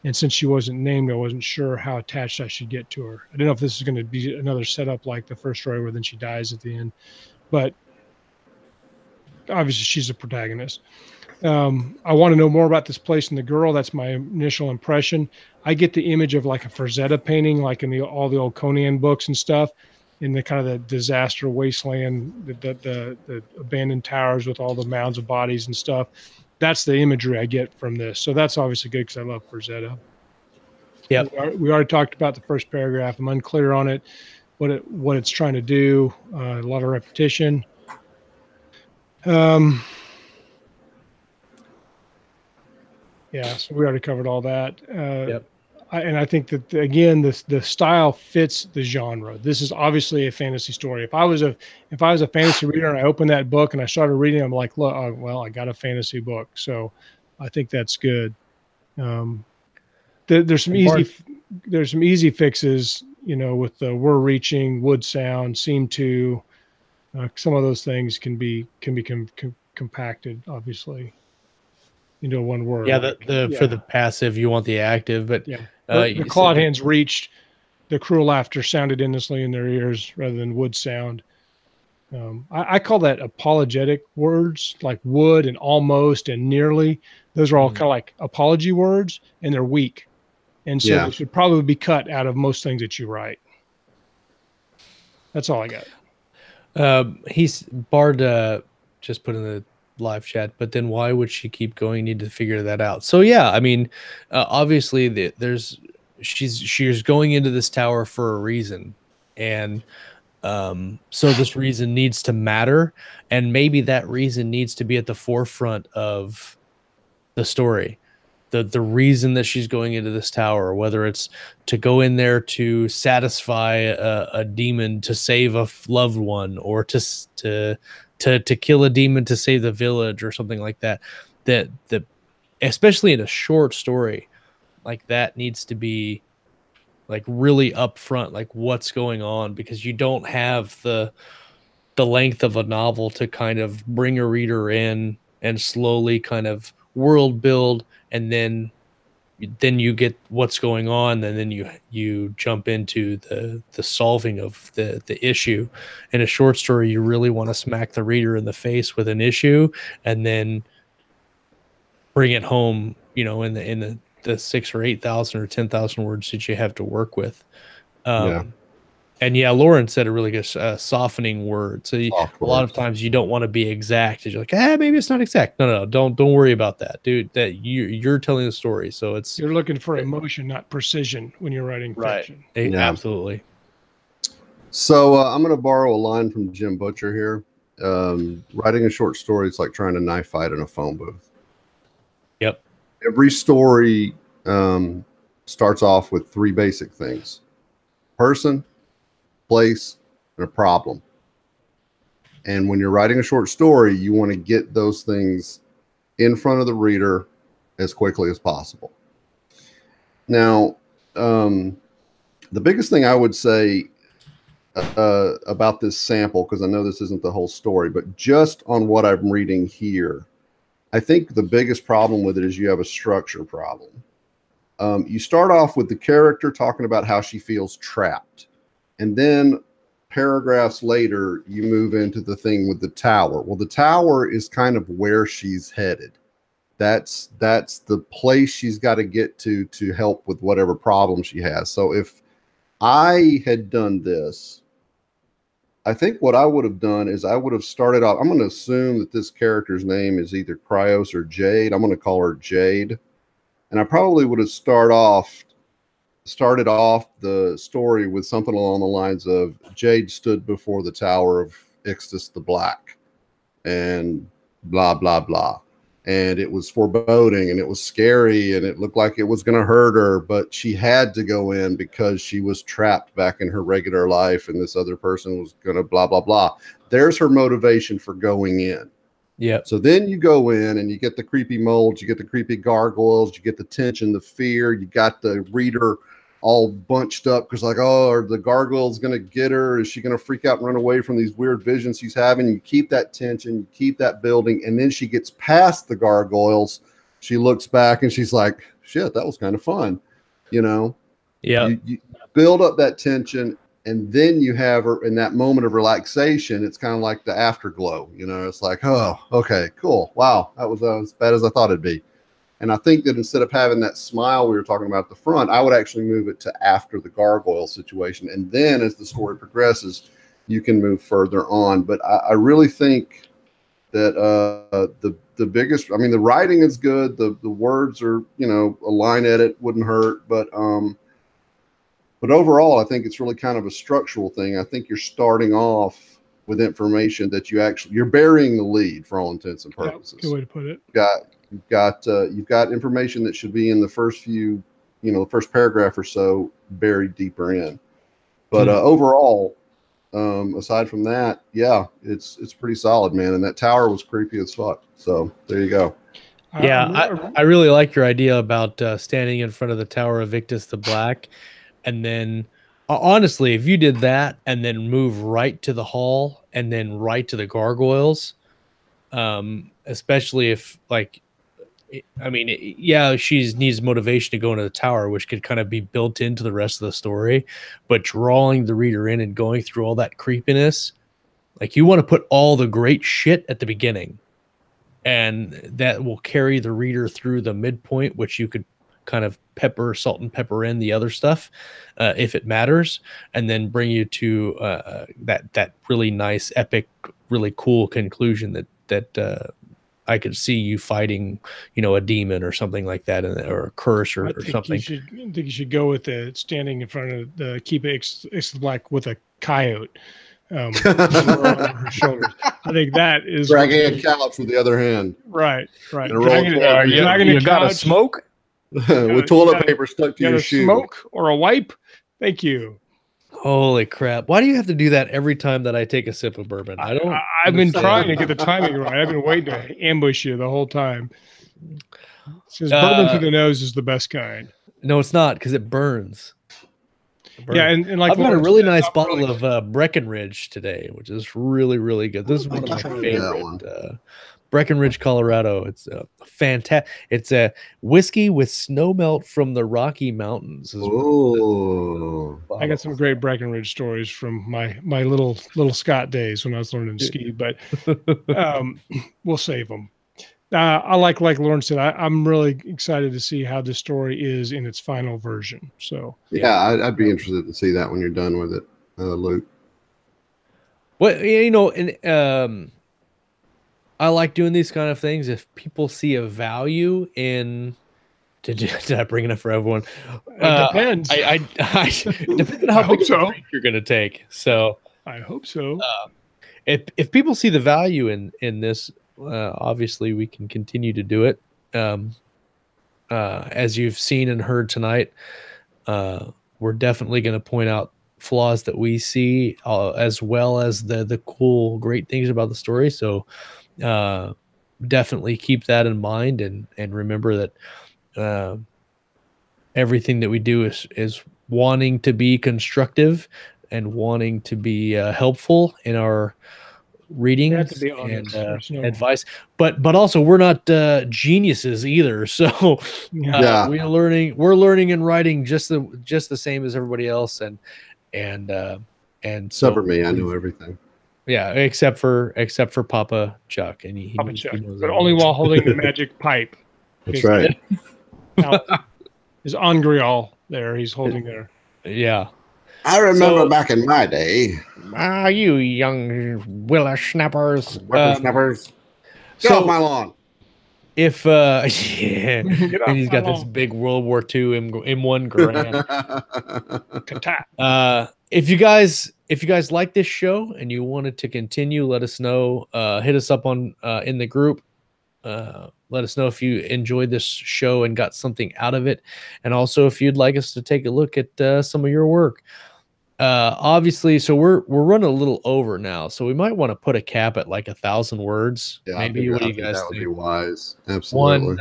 And since she wasn't named, I wasn't sure how attached I should get to her. I don't know if this is going to be another setup like the first story where then she dies at the end. But obviously she's a protagonist. I want to know more about this place and the girl. That's my initial impression. I get the image of like a Frazetta painting, like in all the old Conan books and stuff, in the kind of the disaster wasteland, the abandoned towers with all the mounds of bodies and stuff. That's the imagery I get from this. So that's obviously good because I love Frazetta. Yeah, we already talked about the first paragraph. I'm unclear on it, what it's trying to do. A lot of repetition. Yeah, so we already covered all that. Yep. And I think that again, the style fits the genre. This is obviously a fantasy story. If I was a fantasy reader and I opened that book and I started reading, I'm like, look, well, I got a fantasy book, so I think that's good. There's some easy fixes, with the we're reaching, would sound, seem to. Some of those things can be compacted, obviously, into one word. Yeah, for the passive, you want the active, but yeah. The clawed hands reached, the cruel laughter sounded endlessly in their ears rather than would sound. I call that apologetic words, like would and almost and nearly. Those are all kind of like apology words, and they're weak. And so they should probably be cut out of most things that you write. That's all I got. He's Bard just put in the live chat, but then why would she keep going? Need to figure that out. So yeah, I mean, obviously she's going into this tower for a reason, and so this reason needs to matter, and maybe that reason needs to be at the forefront of the story. The reason that she's going into this tower, whether it's to go in there to satisfy a demon to save a loved one, or to kill a demon to save the village or something like that, that especially in a short story like that needs to be like really upfront, like what's going on, because you don't have the length of a novel to kind of bring a reader in and slowly kind of world build, and then you get what's going on, and then you jump into the solving of the issue. In a short story, you really want to smack the reader in the face with an issue and then bring it home, in the 6,000 or 8,000 or 10,000 words that you have to work with. And yeah, Lauren said a really good softening word. So a lot of times you don't want to be exact. You're like, maybe it's not exact. No, don't worry about that, dude. That you're telling the story, so you're looking for emotion, not precision, when you're writing fiction. Absolutely. So I'm going to borrow a line from Jim Butcher here. Writing a short story is like trying to knife fight in a phone booth. Yep. Every story starts off with three basic things: person, place, and a problem. And when you're writing a short story, you want to get those things in front of the reader as quickly as possible. Now, the biggest thing I would say about this sample, because I know this isn't the whole story, but just on what I'm reading here, I think the biggest problem with it is you have a structure problem. You start off with the character talking about how she feels trapped. And then paragraphs later, you move into the thing with the tower. Well, the tower is kind of where she's headed. That's the place she's got to get to help with whatever problem she has. So if I had done this, I think what I would have done is I would have started off. I'm going to assume that this character's name is either Cryos or Jade. I'm going to call her Jade, and I probably would have started off the story with something along the lines of Jade stood before the tower of Ixtus the Black, and blah blah blah, and it was foreboding and it was scary and it looked like it was going to hurt her, but she had to go in because she was trapped back in her regular life and this other person was going to blah blah blah. There's her motivation for going in. Yeah. So then you go in and you get the creepy molds, you get the creepy gargoyles, you get the tension, the fear, you got the reader all bunched up because like, oh, are the gargoyles going to get her? Is she going to freak out and run away from these weird visions she's having? You keep that tension, you keep that building, and then she gets past the gargoyles. She looks back and she's like, shit, that was kind of fun. You know? Yeah. You build up that tension, and then you have her in that moment of relaxation. It's kind of like the afterglow. You know, it's like, oh, okay, cool. Wow, that was as bad as I thought it'd be. And I think that instead of having that smile we were talking about at the front, I would actually move it to after the gargoyle situation. And then as the story progresses, you can move further on. But I really think that the biggest, I mean, the writing is good. The words are, you know, a line edit wouldn't hurt. But overall, I think it's really kind of a structural thing. I think you're starting off with information that you're burying the lead for all intents and purposes. Good way to put it. You've got information that should be in the first few, you know, the first paragraph or so buried deeper in. But overall, aside from that, yeah, it's pretty solid, man. And that tower was creepy as fuck. So there you go. Yeah, I really like your idea about standing in front of the Tower of Ixtus the Black. And then, honestly, if you did that and then move right to the hall and then right to the gargoyles, especially if, like, I mean, yeah, she needs motivation to go into the tower, which could kind of be built into the rest of the story, but drawing the reader in and going through all that creepiness, like, you want to put all the great shit at the beginning, and that will carry the reader through the midpoint, which you could kind of salt and pepper in the other stuff if it matters, and then bring you to that really nice, epic, really cool conclusion that I could see you fighting, you know, a demon or something like that, or a curse or something. I think you should go with the standing in front of the Keep Ixtus Black with a coyote over her shoulders. I think that is dragging a couch with the other hand. Right. You got a smoke with toilet paper stuck to your shoe. Smoke or a wipe? Thank you. Holy crap. Why do you have to do that every time that I take a sip of bourbon? I've been trying to get the timing right. I've been waiting to ambush you the whole time. Because bourbon through the nose is the best kind. No, it's not, because it burns. Yeah, and like I've got a really nice bottle of Breckenridge today, which is really, really good. This is one of my favorite. Breckenridge, Colorado. It's fantastic. It's a whiskey with snow melt from the Rocky Mountains. Oh, I got some great Breckenridge stories from my little Scott days when I was learning to ski, but we'll save them. I like Lauren said, I'm really excited to see how this story is in its final version. So yeah, I'd be interested to see that when you're done with it, Luke. Well, you know, and I like doing these kind of things. If people see a value in, did I bring enough for everyone? It depends. I depending on how big a break you're going to take. So I hope so. If people see the value in this, obviously we can continue to do it. As you've seen and heard tonight, we're definitely going to point out flaws that we see, as well as the cool, great things about the story. So definitely keep that in mind, and remember that everything that we do is wanting to be constructive and wanting to be helpfful in our readings and advice, but also we're not geniuses either. So we're learning and writing just the same as everybody else, and except for me, I know everything. Yeah, except for Papa Chuck, and he knows but only while holding the magic pipe. That's right. Is Angrial there? He's holding there. Yeah. I remember back in my day. You young whippersnappers. Whippersnappers. Get So off my lawn. if yeah, Get off and he's my got this lawn. big World War II M1 Garand. Katat. If you guys like this show and you wanted to continue, let us know. Hit us up on in the group. Let us know if you enjoyed this show and got something out of it, and also if you'd like us to take a look at some of your work. Obviously, so we're running a little over now, so we might want to put a cap at like 1,000 words. Yeah, maybe. What do you guys that would think? be wise. Absolutely.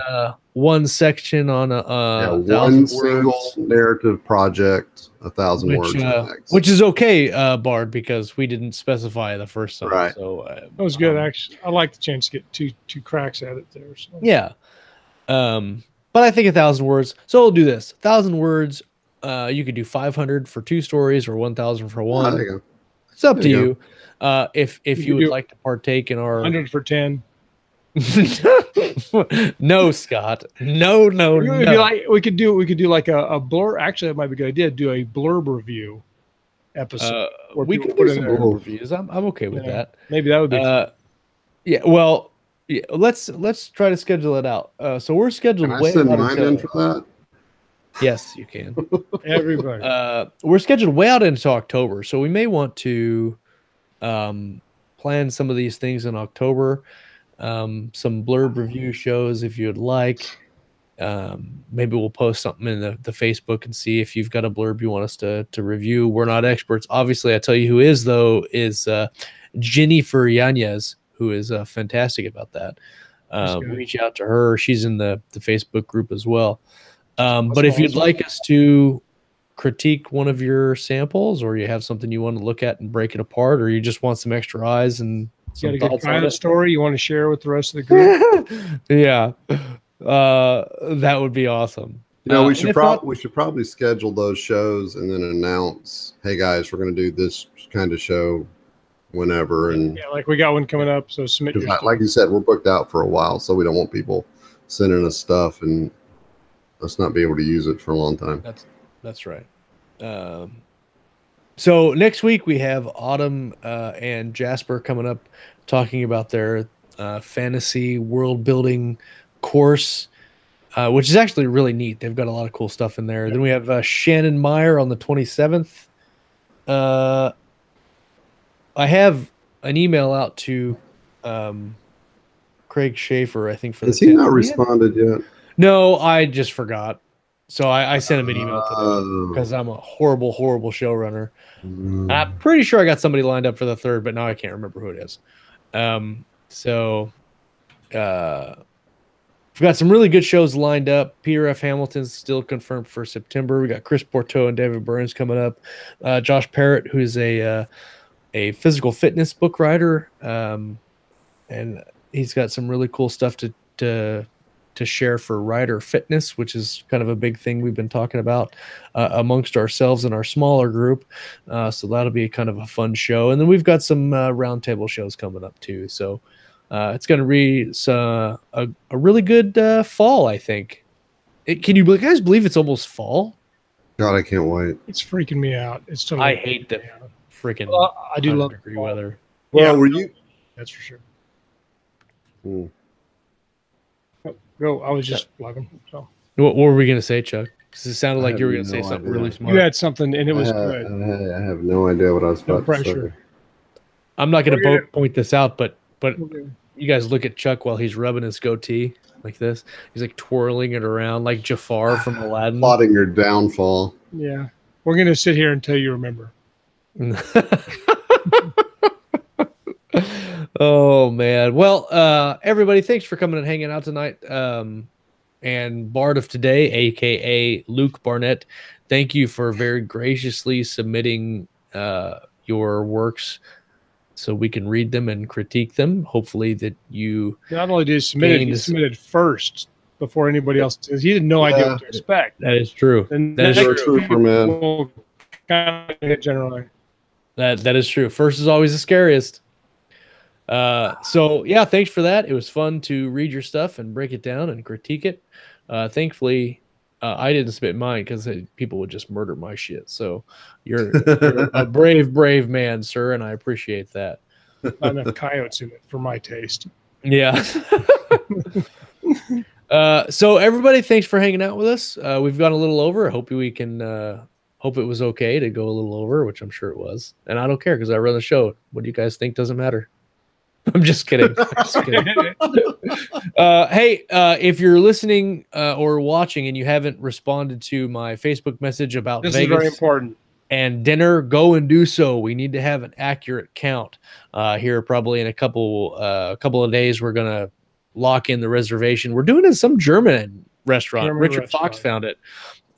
One section on a one 1,000 single words, narrative project, 1,000 words max. which is okay, Bard, because we didn't specify the first time. Right. So That was good, actually. I like the chance to get two cracks at it there. So. yeah. But I think 1,000 words. So we'll do this: 1,000 words. You could do 500 for 2 stories or 1,000 for 1. There you go. It's up to There you you. If you would like to partake in our 100 for 10. No, Scott. No. We could do like a blur. Actually, that might be a good idea. Do a blurb review episode. We could do some blurb reviews. I'm okay with that. Maybe that would be. Yeah. Well, yeah. Let's try to schedule it out. So we're scheduled. Can I send mine in for that? Yes, you can. Everybody. We're scheduled way out into October, so we may want to plan some of these things in October. Some blurb review shows if you'd like. Maybe we'll post something in the Facebook and see if you've got a blurb you want us to review. We're not experts. Obviously, I tell you who is, though, is Jennifer Yanez, who is fantastic about that. Reach out to her. She's in the Facebook group as well. But if you'd like us to critique one of your samples, or you have something you want to look at and break it apart, or you just want some extra eyes and some thoughts on it, story you want to share with the rest of the group, yeah, that would be awesome. We should probably schedule those shows and then announce, hey guys, we're going to do this kind of show whenever. And yeah, like we got one coming up, so submit your like you said, we're booked out for a while, so we don't want people sending us stuff and let's not be able to use it for a long time. That's right. So next week we have Autumn and Jasper coming up talking about their fantasy world building course, which is actually really neat. They've got a lot of cool stuff in there. Then we have Shannon Meyer on the 27th. I have an email out to Craig Schaefer, I think, for Has he not responded yet? No, I just forgot. So I sent him an email today because I'm a horrible showrunner. I'm pretty sure I got somebody lined up for the 3rd, but now I can't remember who it is. We've got some really good shows lined up. Peter F. Hamilton's still confirmed for September. We got Chris Porto and David Burns coming up. Josh Parrott, who's a physical fitness book writer, and he's got some really cool stuff to share for rider fitness, which is kind of a big thing we've been talking about amongst ourselves in our smaller group. So that'll be kind of a fun show. And then we've got some roundtable shows coming up too. So it's going to be a really good fall, I think. Can you guys believe it's almost fall? God, I can't wait. It's freaking me out. It's totally. I hate the freaking. I do love degree weather. Well, were you? That's for sure. Hmm. Go. I was just plugging. So. What were we going to say, Chuck? Because it sounded like you were going to say something really smart. You had something, and it was good. I have no idea what I was about to say. I'm not going to point this out, but you guys look at Chuck while he's rubbing his goatee like this. He's like twirling it around like Jafar from Aladdin. Plotting your downfall. Yeah. We're going to sit here until you remember. Oh, man. Well, everybody, thanks for coming and hanging out tonight. And Bard of Today, a.k.a. Luke Barnett, thank you for very graciously submitting your works so we can read them and critique them. Hopefully that you... Not only did you submit it, you submitted first before anybody else. He had no idea what to expect. That is true. And that is true, man. Generally. That is true. First is always the scariest. So yeah, thanks for that. It was fun to read your stuff and break it down and critique it. Thankfully, I didn't spit mine because people would just murder my shit. So you're a brave man, sir, and I appreciate that. Not enough coyotes in it for my taste. Yeah. So everybody, thanks for hanging out with us. We've gone a little over. I hope we can hope it was okay to go a little over, which I'm sure it was. And I don't care because I run the show. What do you guys think? Doesn't matter. I'm just kidding. Hey, if you're listening or watching and you haven't responded to my Facebook message about this Vegas is very important and dinner, go and do so. We need to have an accurate count here. Probably in a couple of days, we're gonna lock in the reservation. We're doing it at some German restaurant. Richard Fox found it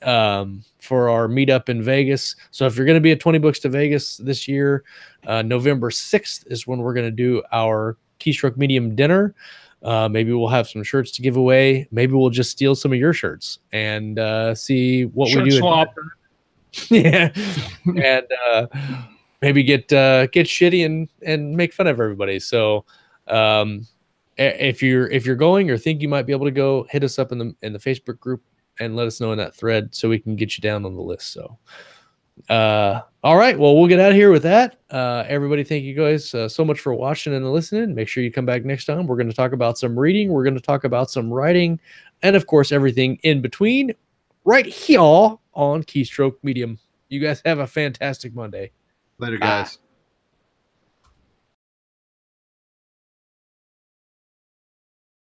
for our meetup in Vegas. So if you're going to be at 20 Books to Vegas this year, November 6th is when we're going to do our Keystroke Medium dinner. Maybe we'll have some shirts to give away. Maybe we'll just steal some of your shirts and see what we do. Swap. Yeah. And maybe get shitty and make fun of everybody. So if you're going or think you might be able to go, hit us up in the Facebook group and let us know in that thread so we can get you down on the list. So, all right, well, we'll get out of here with that. Everybody, thank you guys so much for watching and listening. Make sure you come back next time. We're going to talk about some reading. We're going to talk about some writing and, of course, everything in between right here on Keystroke Medium. You guys have a fantastic Monday. Later, guys.